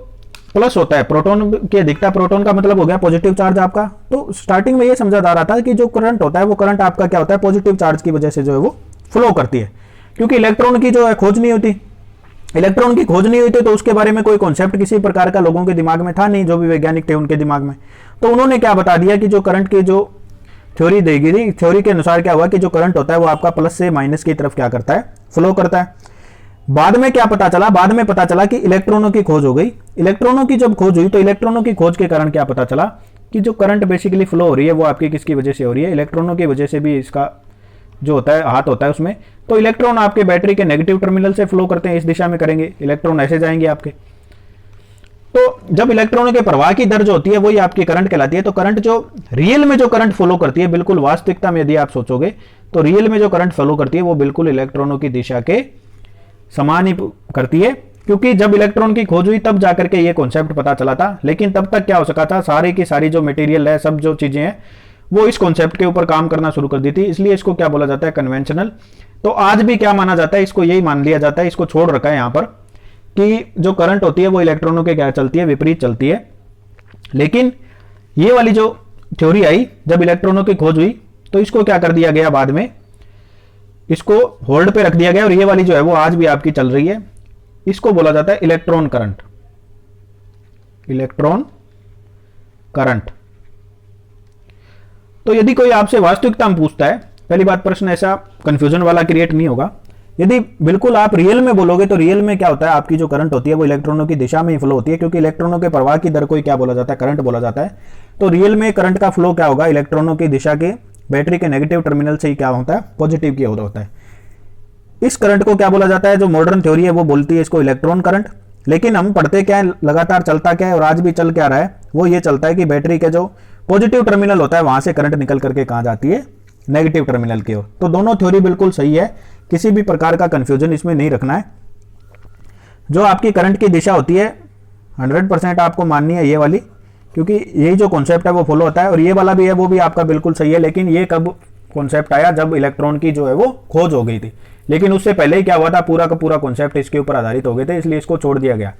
प्लस होता है प्रोटॉन की अधिकता, प्रोटॉन का मतलब हो गया पॉजिटिव चार्ज आपका। तो स्टार्टिंग में ये समझा जा रहा था कि जो करंट होता है वो करंट आपका क्या होता है? पॉजिटिव चार्ज की वजह से जो है वो फ्लो करती है, क्योंकि इलेक्ट्रॉन की जो है खोज नहीं होती। इलेक्ट्रॉन की खोज नहीं हुई थी तो उसके बारे में कोई कॉन्सेप्ट किसी प्रकार का लोगों के दिमाग में था नहीं, जो भी वैज्ञानिक थे उनके दिमाग में। तो उन्होंने क्या बता दिया कि जो करंट की जो थ्योरी देगी थी, थ्योरी के अनुसार क्या हुआ कि जो करंट होता है वो आपका प्लस से माइनस की तरफ क्या करता है? फ्लो करता है। बाद में क्या पता चला? बाद में पता चला कि इलेक्ट्रॉनों की खोज हो गई। इलेक्ट्रॉनों की जब खोज हुई तो इलेक्ट्रॉनों की खोज के कारण क्या पता चला कि जो करंट बेसिकली फ्लो हो रही है वो आपकी किसकी वजह से हो रही है? इलेक्ट्रॉनों की वजह से भी इसका जो होता है हाथ होता है उसमें। तो इलेक्ट्रॉन आपके बैटरी के नेगेटिव टर्मिनल से फ्लो करते हैं, इस दिशा में करेंगे, इलेक्ट्रॉन ऐसे जाएंगे आपके। तो जब इलेक्ट्रॉनों के प्रवाह की दर जो होती है वही आपकी करंट कहलाती है। तो करंट जो रियल में जो करंट फॉलो करती है, बिल्कुल वास्तविकता में यदि आप सोचोगे तो रियल में जो करंट फॉलो करती है वो बिल्कुल इलेक्ट्रॉनों की दिशा के समान ही करती है, क्योंकि जब इलेक्ट्रॉन की खोज हुई तब जाकर के ये कॉन्सेप्ट पता चला था। लेकिन तब तक क्या हो सका था? सारी की सारी जो मटेरियल है, सब जो चीजें हैं वो इस कॉन्सेप्ट के ऊपर काम करना शुरू कर दी थी, इसलिए इसको क्या बोला जाता है? कन्वेंशनल। तो आज भी क्या माना जाता है? इसको यही मान लिया जाता है, इसको छोड़ रखा है यहां पर, कि जो करंट होती है वो इलेक्ट्रॉनों के क्या चलती है? विपरीत चलती है। लेकिन ये वाली जो थ्योरी आई जब इलेक्ट्रॉनों की खोज हुई तो इसको क्या कर दिया गया? बाद में इसको होल्ड पे रख दिया गया, और ये वाली जो है वो आज भी आपकी चल रही है। इसको बोला जाता है इलेक्ट्रॉन करंट। Electron current. तो यदि कोई आपसे वास्तविकता में पूछता है, पहली बात प्रश्न ऐसा कंफ्यूजन वाला क्रिएट नहीं होगा। यदि बिल्कुल आप रियल में बोलोगे तो रियल में क्या होता है? आपकी जो करंट होती है वो इलेक्ट्रॉनों की दिशा में ही फ्लो होती है, क्योंकि इलेक्ट्रॉनों के प्रवाह की दर को ही क्या बोला जाता है? करंट बोला जाता है। तो रियल में करंट का फ्लो क्या होगा? इलेक्ट्रॉनों की दिशा के बैटरी के नेगेटिव टर्मिनल से ही क्या होता है? पॉजिटिव की ओर होता है। इस करंट को क्या बोला जाता है? जो मॉडर्न थ्योरी है वो बोलती है इसको इलेक्ट्रॉन करंट। लेकिन हम पढ़ते क्या है, लगातार चलता क्या है और आज भी चल क्या रहा है, वो ये चलता है कि बैटरी के जो पॉजिटिव टर्मिनल होता है वहां से करंट निकल करके कहां जाती है? नेगेटिव टर्मिनल की ओर। तो दोनों थ्योरी बिल्कुल सही है, किसी भी प्रकार का कंफ्यूजन इसमें नहीं रखना है। जो आपकी करंट की दिशा होती है 100% आपको माननी है ये वाली, क्योंकि यही जो कॉन्सेप्ट है वो फॉलो होता है। और ये वाला भी है वो भी आपका बिल्कुल सही है, लेकिन ये कब कॉन्सेप्ट आया? जब इलेक्ट्रॉन की जो है वो खोज हो गई थी। लेकिन उससे पहले ही क्या हुआ था? पूरा का पूरा कॉन्सेप्ट इसके ऊपर आधारित हो गए थे, इसलिए इसको छोड़ दिया गया।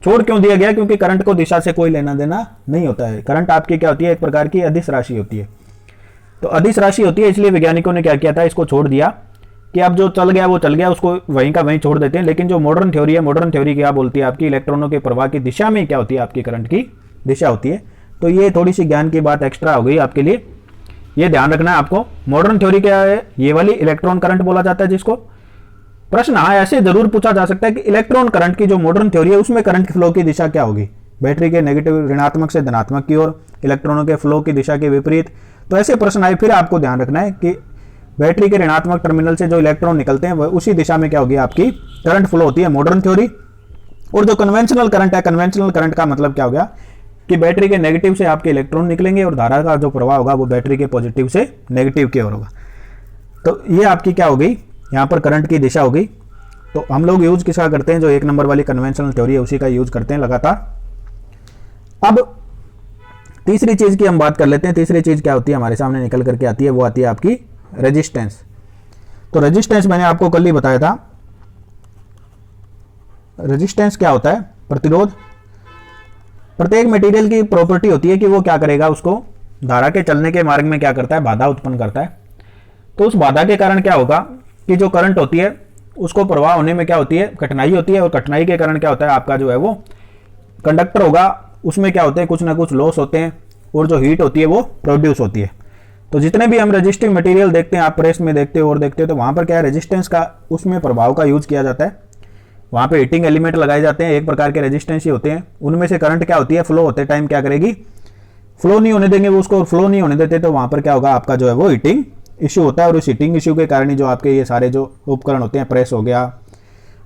छोड़ क्यों दिया गया? क्योंकि करंट को दिशा से कोई लेना देना नहीं होता है। करंट आपकी क्या होती है? एक प्रकार की अदिश राशि होती है। तो अदिश राशि होती है, इसलिए वैज्ञानिकों ने क्या किया था? इसको छोड़ दिया कि अब जो चल गया वो चल गया, उसको वहीं का वहीं छोड़ देते हैं। लेकिन जो मॉडर्न थ्योरी है, मॉडर्न थ्योरी क्या बोलती है? आपकी इलेक्ट्रॉनों के प्रवाह की दिशा में क्या होती है? आपकी करंट की दिशा होती है। तो ये थोड़ी सी ज्ञान की बात एक्स्ट्रा हो गई आपके लिए, ये ध्यान रखना है आपको। मॉडर्न थ्योरी क्या है? ये वाली इलेक्ट्रॉन करंट बोला जाता है जिसको। प्रश्न हाँ ऐसे जरूर पूछा जा सकता है कि इलेक्ट्रॉन करंट की जो मॉडर्न थ्योरी है उसमें करंट फ्लो की दिशा क्या होगी? बैटरी के नेगेटिव ऋणात्मक से धनात्मक की ओर, इलेक्ट्रॉनों के फ्लो की दिशा के विपरीत। तो ऐसे प्रश्न आए, फिर आपको ध्यान रखना है कि बैटरी के ऋणात्मक टर्मिनल से जो इलेक्ट्रॉन निकलते हैं वह उसी दिशा में क्या होगी, आपकी करंट फ्लो होती है, मॉडर्न थ्योरी। और जो कन्वेंशनल करंट है, कन्वेंशनल करंट का मतलब क्या हो गया कि बैटरी के नेगेटिव से आपके इलेक्ट्रॉन निकलेंगे और धारा का जो प्रवाह होगा वो बैटरी के पॉजिटिव से नेगेटिव की ओर होगा। तो ये आपकी क्या हो गई, यहाँ पर करंट की दिशा हो गई। तो हम लोग यूज किसका करते हैं, जो 1 नंबर वाली कन्वेंशनल थ्योरी है उसी का यूज करते हैं लगातार। अब तीसरी चीज की हम बात कर लेते हैं। तीसरी चीज क्या होती है, हमारे सामने निकल करके आती है, वो आती है आपकी रेजिस्टेंस। तो रेजिस्टेंस मैंने आपको कल ही बताया था। रेजिस्टेंस क्या होता है, प्रतिरोध। प्रत्येक मटेरियल की प्रॉपर्टी होती है कि वो क्या करेगा, उसको धारा के चलने के मार्ग में क्या करता है, बाधा उत्पन्न करता है। तो उस बाधा के कारण क्या होगा कि जो करंट होती है उसको प्रवाह होने में क्या होती है, कठिनाई होती है। और कठिनाई के कारण क्या होता है, आपका जो है वो कंडक्टर होगा उसमें क्या होते हैं, कुछ ना कुछ लॉस होते हैं और जो हीट होती है वो प्रोड्यूस होती है। तो जितने भी हम रेजिस्टिव मटेरियल देखते हैं, आप प्रेस में देखते हो और देखते हो, तो वहां पर क्या है, रेजिस्टेंस का उसमें प्रभाव का यूज किया जाता है। वहां पे हीटिंग एलिमेंट लगाए जाते हैं, एक प्रकार के रेजिस्टेंस ही होते हैं। उनमें से करंट क्या होती है, फ्लो होते टाइम क्या करेगी, फ्लो नहीं होने देंगे वो उसको, फ्लो नहीं होने देते तो वहां पर क्या होगा, आपका जो है वो हीटिंग इश्यू होता है। और उस हीटिंग इश्यू के कारण ही जो आपके ये सारे जो उपकरण होते हैं, प्रेस हो गया,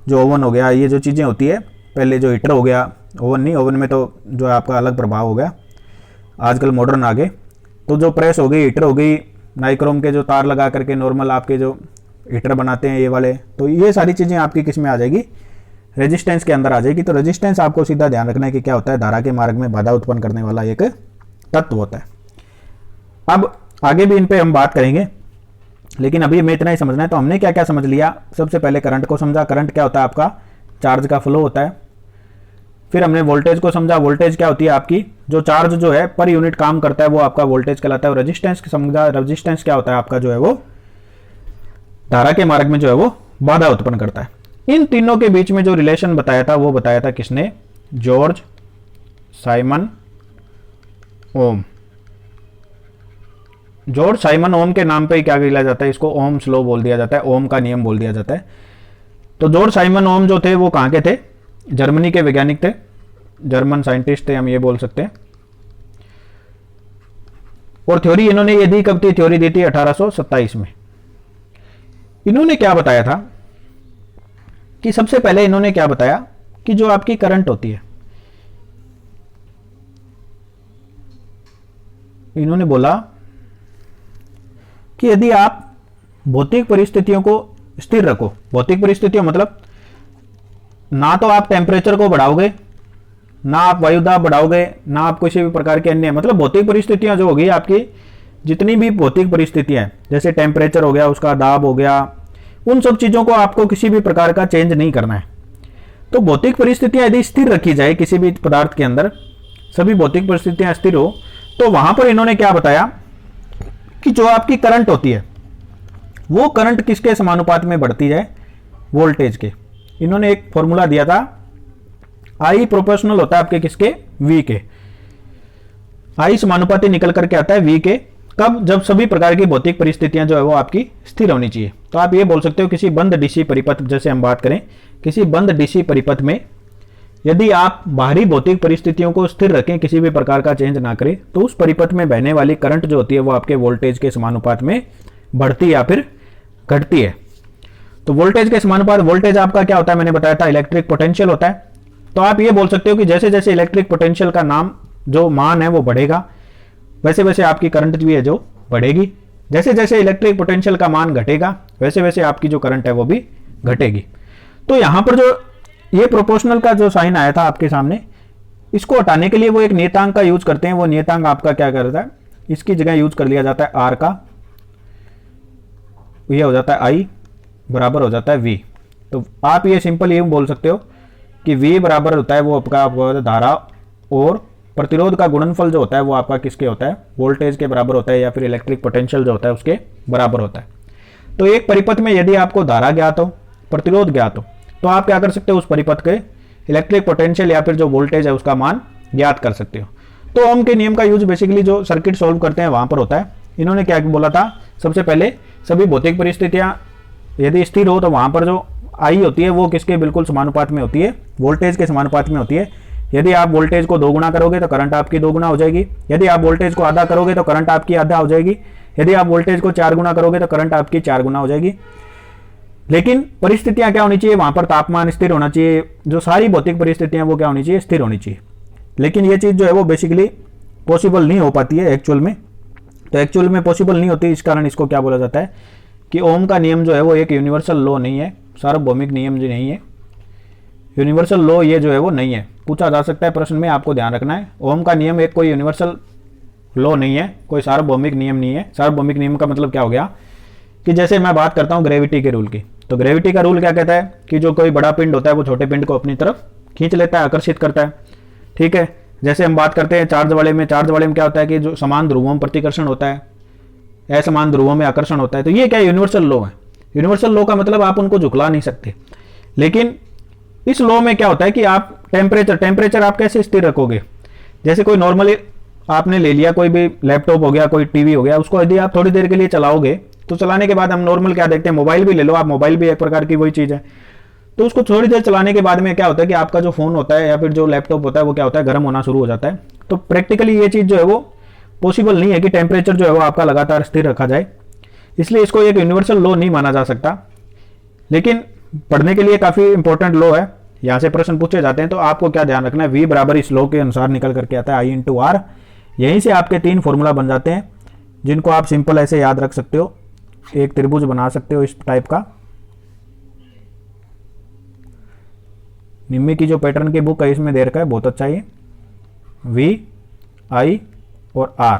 जो ओवन हो गया, ये जो चीज़ें होती है, पहले जो हीटर हो गया, ओवन नहीं, ओवन में तो जो है आपका अलग प्रभाव हो गया, आजकल मॉडर्न आ गए। तो जो प्रेस हो गई, हीटर हो गई, नाइक्रोम के जो तार लगा करके नॉर्मल आपके जो हीटर बनाते हैं ये वाले, तो ये सारी चीज़ें आपकी किस में आ जाएगी, रेजिस्टेंस के अंदर आ जाएगी। तो रेजिस्टेंस आपको सीधा ध्यान रखना है कि क्या होता है, धारा के मार्ग में बाधा उत्पन्न करने वाला एक तत्व होता है। अब आगे भी इन पे हम बात करेंगे, लेकिन अभी हमें इतना ही समझना है। तो हमने क्या क्या समझ लिया, सबसे पहले करंट को समझा। करंट क्या होता है, आपका चार्ज का फ्लो होता है। फिर हमने वोल्टेज को समझा, वोल्टेज क्या होती है, आपकी जो चार्ज जो है पर यूनिट काम करता है वो आपका वोल्टेज कहलाता है। और रेजिस्टेंस समझा, रेजिस्टेंस क्या होता है, आपका जो है वो धारा के मार्ग में जो है वो बाधा उत्पन्न करता है। इन तीनों के बीच में जो रिलेशन बताया था वो बताया था किसने, जॉर्ज साइमन ओम। जॉर्ज साइमन ओम के नाम पे ही क्या किया जाता है, इसको ओम्स लॉ बोल दिया जाता है, ओम का नियम बोल दिया जाता है। तो जॉर्ज साइमन ओम जो थे वो कहाँ के थे, जर्मनी के वैज्ञानिक थे, जर्मन साइंटिस्ट थे, हम ये बोल सकते हैं। और थ्योरी इन्होंने ये दी कब थी, थ्योरी दी थी 1827 में। इन्होंने क्या बताया था कि सबसे पहले इन्होंने क्या बताया कि जो आपकी करंट होती है, इन्होंने बोला कि यदि आप भौतिक परिस्थितियों को स्थिर रखो, भौतिक परिस्थितियों मतलब ना तो आप टेम्परेचर को बढ़ाओगे, ना आप वायु दाब बढ़ाओगे, ना आप किसी भी प्रकार के अन्य, मतलब भौतिक परिस्थितियां जो होगी आपकी, जितनी भी भौतिक परिस्थितियां जैसे टेम्परेचर हो गया, उसका दाब हो गया, उन सब चीजों को आपको किसी भी प्रकार का चेंज नहीं करना है। तो भौतिक परिस्थितियां यदि स्थिर रखी जाए किसी भी पदार्थ के अंदर, सभी भौतिक परिस्थितियां स्थिर हो, तो वहां पर इन्होंने क्या बताया कि जो आपकी करंट होती है वो करंट किसके समानुपात में बढ़ती जाए, वोल्टेज के। इन्होंने एक फॉर्मूला दिया था, आई प्रोपोर्शनल होता है आपके किसके, वी के। आई समानुपाती निकल करके आता है वी के, कब, जब सभी प्रकार की भौतिक परिस्थितियां जो है वो आपकी स्थिर होनी चाहिए। तो आप ये बोल सकते हो किसी बंद डीसी परिपथ, जैसे हम बात करें किसी बंद डीसी परिपथ में यदि आप बाहरी भौतिक परिस्थितियों को स्थिर रखें, किसी भी प्रकार का चेंज ना करें, तो उस परिपथ में बहने वाली करंट जो होती है वो आपके वोल्टेज के समानुपात में बढ़ती या फिर घटती है। तो वोल्टेज के समानुपात, वोल्टेज आपका क्या होता है, मैंने बताया था इलेक्ट्रिक पोटेंशियल होता है। तो आप ये बोल सकते हो कि जैसे जैसे इलेक्ट्रिक पोटेंशियल का नाम जो मान है वो बढ़ेगा, वैसे वैसे आपकी करंट भी है जो बढ़ेगी। जैसे जैसे इलेक्ट्रिक पोटेंशियल का मान घटेगा, वैसे वैसे आपकी जो करंट है वो भी घटेगी। तो यहां पर जो ये प्रोपोर्शनल का जो साइन आया था आपके सामने, इसको हटाने के लिए वो एक नियतांक का यूज करते हैं। वो नियतांक आपका क्या करता है, इसकी जगह यूज कर लिया जाता है आर का, ये हो जाता है आई बराबर हो जाता है वी। तो आप ये सिंपल ये बोल सकते हो कि वी बराबर होता है वो आपका धारा और प्रतिरोध का गुणनफल जो होता है वो आपका किसके होता है, वोल्टेज के बराबर होता है, या फिर इलेक्ट्रिक पोटेंशियल जो होता है उसके बराबर होता है। तो एक परिपथ में यदि आपको धारा ज्ञात हो, प्रतिरोध ज्ञात हो, तो आप क्या कर सकते हो, उस परिपथ के इलेक्ट्रिक पोटेंशियल या फिर जो वोल्टेज है उसका मान ज्ञात कर सकते हो। तो ओम के नियम का यूज बेसिकली जो सर्किट सोल्व करते हैं वहां पर होता है। इन्होंने क्या बोला था, सबसे पहले सभी भौतिक परिस्थितियां यदि स्थिर हो तो वहां पर जो आई होती है वो किसके बिल्कुल समानुपात में होती है, वोल्टेज के समानुपात में होती है। यदि आप वोल्टेज को 2 गुना करोगे तो करंट आपकी 2 गुना हो जाएगी। यदि आप वोल्टेज को आधा करोगे तो करंट आपकी आधा हो जाएगी। यदि आप वोल्टेज को 4 गुना करोगे तो करंट आपकी 4 गुना हो जाएगी। लेकिन परिस्थितियां क्या होनी चाहिए, वहां पर तापमान स्थिर होना चाहिए। जो सारी भौतिक परिस्थितियां वो क्या होनी चाहिए, स्थिर होनी चाहिए। लेकिन ये चीज जो है वो बेसिकली पॉसिबल नहीं हो पाती है एक्चुअल में। तो एक्चुअल में पॉसिबल नहीं होती, इस कारण इसको क्या बोला जाता है कि ओम का नियम जो है वो एक यूनिवर्सल लॉ नहीं है, सार्वभौमिक नियम जो नहीं है, यूनिवर्सल लॉ ये जो है वो नहीं है। पूछा जा सकता है प्रश्न में, आपको ध्यान रखना है। ओम का नियम एक कोई यूनिवर्सल लॉ नहीं है, कोई सार्वभौमिक नियम नहीं है। सार्वभौमिक नियम का मतलब क्या हो गया कि जैसे मैं बात करता हूँ ग्रेविटी के रूल की, तो ग्रेविटी का रूल क्या कहता है कि जो कोई बड़ा पिंड होता है वो छोटे पिंड को अपनी तरफ खींच लेता है, आकर्षित करता है। ठीक है, जैसे हम बात करते हैं चार्ज वाले में, चार्ज वाले में क्या होता है कि जो समान ध्रुवों में प्रतिकर्षण होता है, असमान ध्रुवों में आकर्षण होता है। तो ये क्या यूनिवर्सल लॉ है। यूनिवर्सल लॉ का मतलब आप उनको झुकला नहीं सकते। लेकिन इस लॉ में क्या होता है कि आप टेम्परेचर आप कैसे स्थिर रखोगे। जैसे कोई नॉर्मली आपने ले लिया, कोई भी लैपटॉप हो गया, कोई टीवी हो गया, उसको यदि आप थोड़ी देर के लिए चलाओगे तो चलाने के बाद हम नॉर्मल क्या देखते हैं, मोबाइल भी ले लो आप, मोबाइल भी एक प्रकार की वही चीज़ है। तो उसको थोड़ी देर चलाने के बाद में क्या होता है कि आपका जो फोन होता है या फिर जो लैपटॉप होता है वो क्या होता है, गर्म होना शुरू हो जाता है। तो प्रैक्टिकली ये चीज़ जो है वो पॉसिबल नहीं है कि टेम्परेचर जो है वो आपका लगातार स्थिर रखा जाए। इसलिए इसको एक यूनिवर्सल लॉ नहीं माना जा सकता। लेकिन पढ़ने के लिए काफ़ी इंपॉर्टेंट लॉ है, यहाँ से प्रश्न पूछे जाते हैं। तो आपको क्या ध्यान रखना है, V बराबर इस लॉ के अनुसार निकल करके आता है I इंटू R। यहीं से आपके 3 फॉर्मूला बन जाते हैं जिनको आप सिंपल ऐसे याद रख सकते हो। एक त्रिभुज बना सकते हो इस टाइप का। निम्मी की जो पैटर्न की बुक है इसमें दे रखा है, बहुत अच्छा ये V, I और R,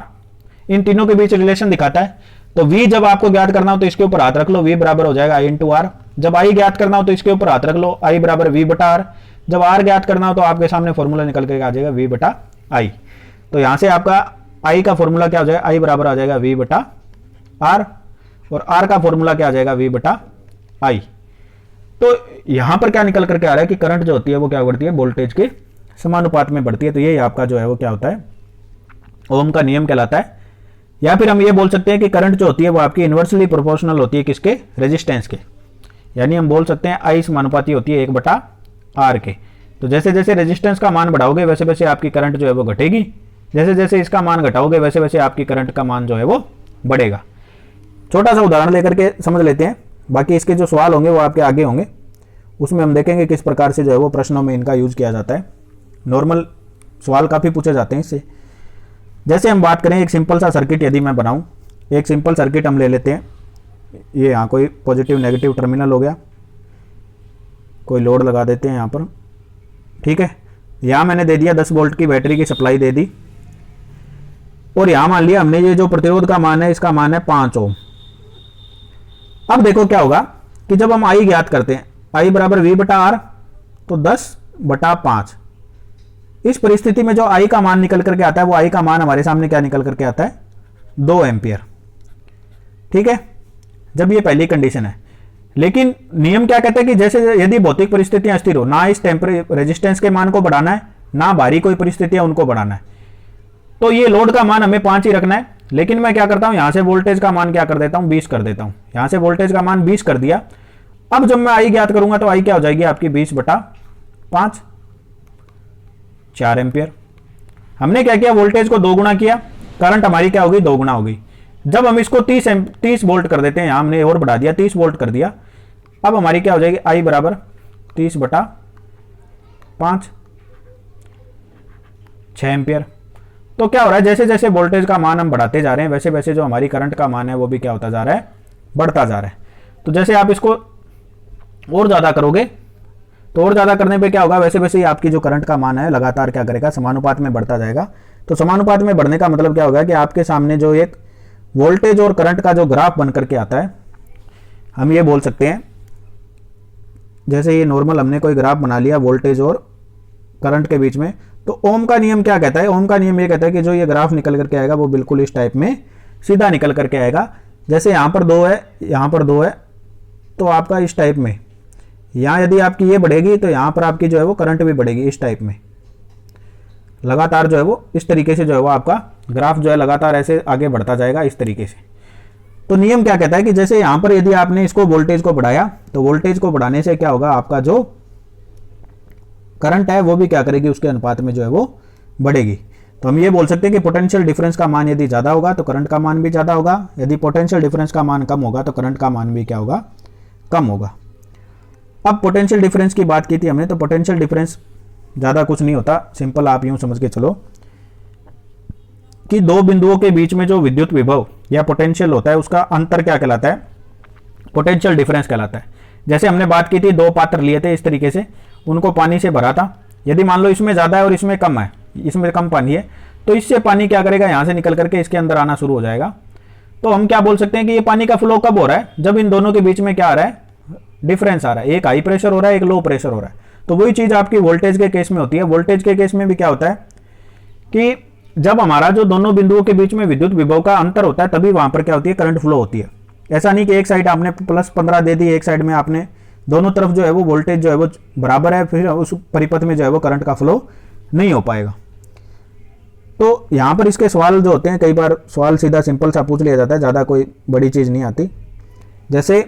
इन तीनों के बीच रिलेशन दिखाता है। तो V जब आपको ज्ञात करना हो तो इसके ऊपर हाथ रख लो, V बराबर हो जाएगा I इंटू R। जब I ज्ञात करना हो तो इसके ऊपर हाथ रख लो, I बराबर V बटा R। जब R ज्ञात करना हो तो आपके सामने फॉर्मूला निकल के आ जाएगा V बटा I। तो यहां से आपका I का फॉर्मूला क्या हो जाएगा, I बराबर आ जाएगा V बटा R, और R का फॉर्मूला क्या आ जाएगा, V बटा I। तो यहां पर क्या निकल करके आ रहा है कि करंट जो होती है वो क्या बढ़ती है, वोल्टेज के समानुपात में बढ़ती है। तो ये आपका जो है वो क्या होता है, ओम का नियम कहलाता है। या फिर हम ये बोल सकते हैं कि करंट जो होती है वो आपकी इन्वर्सली प्रोपोर्शनल होती है किसके, रेजिस्टेंस के। यानी हम बोल सकते हैं I समानुपाती होती है 1 बटा R के। तो जैसे जैसे रेजिस्टेंस का मान बढ़ाओगे वैसे वैसे आपकी करंट जो है वो घटेगी, जैसे जैसे इसका मान घटाओगे वैसे वैसे आपकी करंट का मान जो है वो बढ़ेगा। छोटा सा उदाहरण लेकर के समझ लेते हैं, बाकी इसके जो सवाल होंगे वो आपके आगे होंगे, उसमें हम देखेंगे किस प्रकार से जो है वो प्रश्नों में इनका यूज किया जाता है। नॉर्मल सवाल काफ़ी पूछे जाते हैं इससे। जैसे हम बात करें एक सिंपल सा सर्किट यदि मैं बनाऊं, एक सिंपल सर्किट हम ले लेते हैं। ये यहाँ कोई पॉजिटिव नेगेटिव टर्मिनल हो गया, कोई लोड लगा देते हैं यहाँ पर। ठीक है, यहाँ मैंने दे दिया 10 वोल्ट की बैटरी की सप्लाई दे दी, और यहाँ मान लिया हमने ये जो प्रतिरोध का मान है इसका मान है 5 ओम। अब देखो क्या होगा कि जब हम I ज्ञात करते हैं, I बराबर V बटा R, तो 10 बटा 5। इस परिस्थिति में जो I का मान निकल करके आता है वो I का मान हमारे सामने क्या निकल करके आता है, 2 एम्पियर। ठीक है, जब ये पहली कंडीशन है। लेकिन नियम क्या कहता है कि जैसे यदि भौतिक परिस्थितियां स्थिर हो, ना इस रेजिस्टेंस के मान को बढ़ाना है, ना बाहरी कोई परिस्थितियां उनको बढ़ाना है। तो ये लोड का मान हमें 5 ही रखना है। लेकिन मैं क्या करता हूं, यहां से वोल्टेज का मान क्या कर देता हूं, 20 कर देता हूं। यहां से वोल्टेज का मान 20 कर दिया। अब जब मैं I ज्ञात करूंगा तो I क्या हो जाएगी आपकी 20 बटा 5, 4 एम्पियर। हमने क्या किया, वोल्टेज को 2 गुना किया, करंट हमारी क्या होगी, 2 गुना होगी। जब हम इसको 30 वोल्ट कर देते हैं, यहां हमने और बढ़ा दिया, 30 वोल्ट कर दिया। अब हमारी क्या हो जाएगी, I बराबर 30 बटा 5, 6 एम्पियर। तो क्या हो रहा है, जैसे जैसे वोल्टेज का मान हम बढ़ाते जा रहे हैं वैसे वैसे जो हमारी करंट का मान है वो भी क्या होता जा रहा है, बढ़ता जा रहा है। तो जैसे आप इसको और ज़्यादा करोगे तो और ज़्यादा करने पे क्या होगा, वैसे वैसे ही आपकी जो करंट का मान है लगातार क्या करेगा, समानुपात में बढ़ता जाएगा। तो समानुपात में बढ़ने का मतलब क्या होगा कि आपके सामने जो एक वोल्टेज और करंट का जो ग्राफ बन करके आता है, हम ये बोल सकते हैं, जैसे ये नॉर्मल हमने कोई ग्राफ बना लिया वोल्टेज और करंट के बीच में, तो ओम का नियम क्या कहता है, ओम का नियम ये कहता है कि जो ये ग्राफ निकल करके आएगा वो बिल्कुल इस टाइप में सीधा निकल करके आएगा। जैसे यहाँ पर 2 है, यहाँ पर 2 है, तो आपका इस टाइप में, यहाँ यदि आपकी ये बढ़ेगी तो यहाँ पर आपकी जो है वो करंट भी बढ़ेगी इस टाइप में। लगातार जो है वो इस तरीके से जो है वो आपका ग्राफ जो है लगातार ऐसे आगे बढ़ता जाएगा इस तरीके से। तो नियम क्या कहता है कि जैसे यहाँ पर यदि आपने इसको वोल्टेज को बढ़ाया तो वोल्टेज को बढ़ाने से क्या होगा, आपका जो करंट है वो भी क्या करेगी, उसके अनुपात में जो है वो बढ़ेगी। तो हम ये बोल सकते हैं कि पोटेंशियल डिफरेंस का मान यदि ज़्यादा होगा तो करंट का मान भी ज़्यादा होगा, यदि पोटेंशियल डिफरेंस का मान कम होगा तो करंट का मान भी क्या होगा, कम होगा। अब पोटेंशियल डिफरेंस की बात की थी हमने, तो पोटेंशियल डिफरेंस ज़्यादा कुछ नहीं होता, सिंपल आप यूँ समझ के चलो कि दो बिंदुओं के बीच में जो विद्युत विभव या पोटेंशियल होता है उसका अंतर क्या कहलाता है, पोटेंशियल डिफरेंस कहलाता है। जैसे हमने बात की थी, दो पात्र लिए थे इस तरीके से, उनको पानी से भरा था, यदि मान लो इसमें ज़्यादा है और इसमें कम है, इसमें कम पानी है, तो इससे पानी क्या करेगा, यहाँ से निकल करके इसके अंदर आना शुरू हो जाएगा। तो हम क्या बोल सकते हैं कि ये पानी का फ्लो कब हो रहा है, जब इन दोनों के बीच में क्या आ रहा है, डिफरेंस आ रहा है, एक हाई प्रेशर हो रहा है, एक लो प्रेशर हो रहा है। तो वही चीज़ आपकी वोल्टेज के केस में होती है। वोल्टेज के केस में भी क्या होता है कि जब हमारा जो दोनों बिंदुओं के बीच में विद्युत विभव का अंतर होता है तभी वहां पर क्या होती है, करंट फ्लो होती है। ऐसा नहीं कि एक साइड आपने +15 दे दी, एक साइड में आपने, दोनों तरफ जो है वो वोल्टेज जो है वो बराबर है, फिर उस परिपथ में जो है वो करंट का फ्लो नहीं हो पाएगा। तो यहाँ पर इसके सवाल जो होते हैं, कई बार सवाल सीधा सिंपल सा पूछ लिया जाता है, ज़्यादा कोई बड़ी चीज़ नहीं आती। जैसे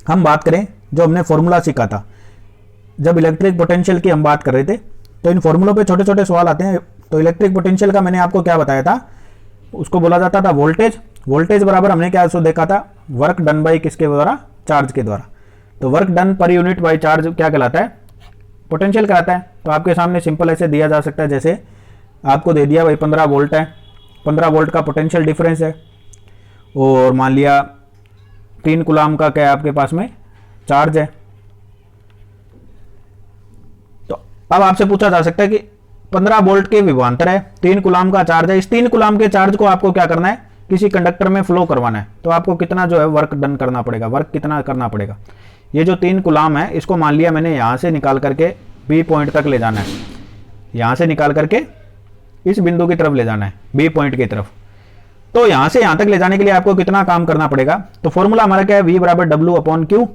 हम बात करें, जो हमने फॉर्मूला सीखा था जब इलेक्ट्रिक पोटेंशियल की हम बात कर रहे थे, तो इन फॉर्मूलों पे छोटे छोटे सवाल आते हैं। तो इलेक्ट्रिक पोटेंशियल का मैंने आपको क्या बताया था, उसको बोला जाता था वोल्टेज। वोल्टेज बराबर हमने क्या उसको देखा था, वर्क डन बाई किसके द्वारा, चार्ज के द्वारा। तो work done per unit by charge क्या कहलाता है, पोटेंशियल कहलाता है। तो आपके सामने सिंपल ऐसे दिया जा सकता है, जैसे आपको दे दिया भाई 15 वोल्ट है, 15 वोल्ट का पोटेंशियल डिफरेंस है, और मान लिया 3 कूलाम का क्या आपके पास में चार्ज है। तो अब आपसे पूछा जा सकता है कि 15 वोल्ट के विभवांतर है, 3 कूलाम का चार्ज है, इस 3 कूलाम के चार्ज को आपको क्या करना है, किसी कंडक्टर में फ्लो करवाना है। तो आपको कितना जो है वर्क डन करना पड़ेगा, वर्क कितना करना पड़ेगा। ये जो 3 कूलाम है इसको मान लिया मैंने यहाँ से निकाल करके बी पॉइंट तक ले जाना है, यहाँ से निकाल करके इस बिंदु की तरफ ले जाना है, बी पॉइंट की तरफ। तो यहाँ से यहाँ तक ले जाने के लिए आपको कितना काम करना पड़ेगा। तो फॉर्मूला हमारा क्या है, V बराबर W/Q।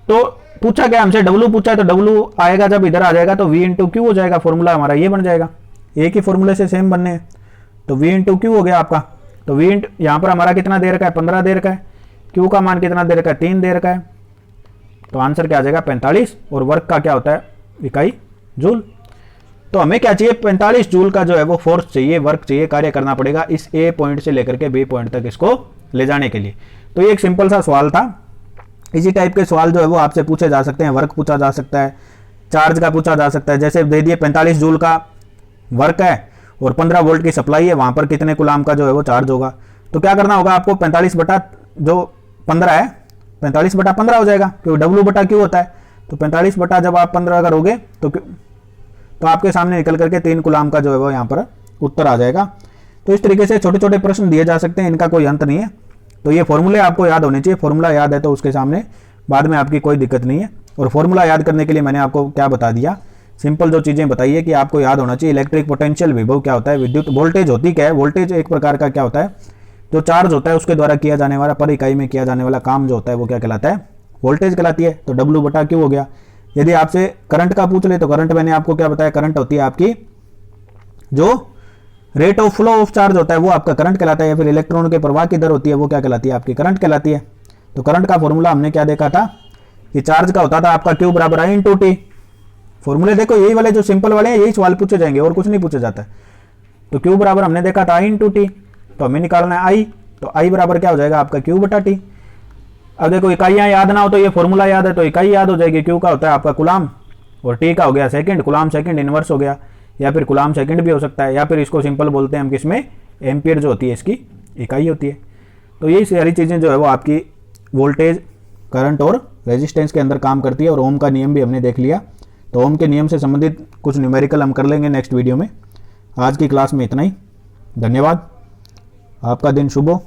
तो पूछा क्या हमसे, W पूछा है, तो W आएगा जब इधर आ जाएगा तो V × Q हो जाएगा, फॉर्मूला हमारा ये बन जाएगा। एक ही फॉर्मूले से सेम बनने हैं, तो V × Q हो गया आपका। तो V यहाँ पर हमारा कितना दे रखा है, 15 दे रखा है, Q का मान कितना दे रखा है, 3 दे रखा है। तो आंसर क्या आ जाएगा, 45। और वर्क का क्या होता है, इकाई जूल। तो हमें क्या चाहिए, 45 जूल का जो है वो फोर्स चाहिए, वर्क चाहिए, कार्य करना पड़ेगा इस ए पॉइंट से लेकर के बी पॉइंट तक इसको ले जाने के लिए। तो ये एक सिंपल सा सवाल था। इसी टाइप के सवाल जो है वो आपसे पूछे जा सकते हैं, वर्क पूछा जा सकता है, चार्ज का पूछा जा सकता है। जैसे दे दिए 45 जूल का वर्क है और 15 वोल्ट की सप्लाई है, वहां पर कितने कूलाम का जो है वो चार्ज होगा। तो क्या करना होगा आपको, 45 बटा जो 15 है, 45 बटा 15 हो जाएगा, क्योंकि W बटा Q होता है। तो 45 बटा जब आप 15 करोगे तो आपके सामने निकल करके 3 कूलाम का जो है वो यहाँ पर उत्तर आ जाएगा। तो इस तरीके से छोटे छोटे प्रश्न दिए जा सकते हैं, इनका कोई अंत नहीं है। तो ये फॉर्मूले आपको याद होने चाहिए, फॉर्मूला याद है तो उसके सामने बाद में आपकी कोई दिक्कत नहीं है। और फॉर्मूला याद करने के लिए मैंने आपको क्या बता दिया, सिंपल जो चीज़ें बताई है कि आपको याद होना चाहिए इलेक्ट्रिक पोटेंशियल विभव क्या होता है, विद्युत वोल्टेज होती क्या है। वोल्टेज एक प्रकार का क्या होता है, जो चार्ज होता है उसके द्वारा किया जाने वाला, पर इकाई में किया जाने वाला काम जो होता है वो क्या कहलाता है, वोल्टेज कहलाती है। तो W बटा Q हो गया। यदि आपसे करंट का पूछ ले तो करंट मैंने आपको क्या बताया, करंट होती है आपकी जो rate of flow of charge होता है वो आपका करंट कहलाता है, या फिर इलेक्ट्रॉन के प्रवाह की दर होती है वो क्या कहलाती है, आपकी करंट कहलाती है। तो करंट का फॉर्मूला हमने क्या देखा था कि चार्ज का होता था आपका Q बराबर I × T। फॉर्मूले देखो यही वाले जो सिंपल वाले हैं, यही सवाल पूछे जाएंगे और कुछ नहीं पूछा जाता है। तो Q बराबर हमने देखा था I × T, तो हमें निकालना है I। तो I बराबर क्या हो जाएगा आपका Q बटा T। अब देखो इकाइयाँ याद ना हो तो ये फॉर्मूला याद है तो इकाई याद हो जाएगी। Q का होता है आपका कूलाम और T का हो गया सेकंड, कूलाम सेकंड इनवर्स हो गया, या फिर कूलाम सेकंड भी हो सकता है, या फिर इसको सिंपल बोलते हैं हम किसमें, एम्पियर जो होती है इसकी इकाई होती है। तो ये सारी चीज़ें जो है वो आपकी वोल्टेज, करंट और रेजिस्टेंस के अंदर काम करती है। और ओम का नियम भी हमने देख लिया, तो ओम के नियम से संबंधित कुछ न्यूमेरिकल हम कर लेंगे नेक्स्ट वीडियो में। आज की क्लास में इतना ही, धन्यवाद, आपका दिन शुभ हो।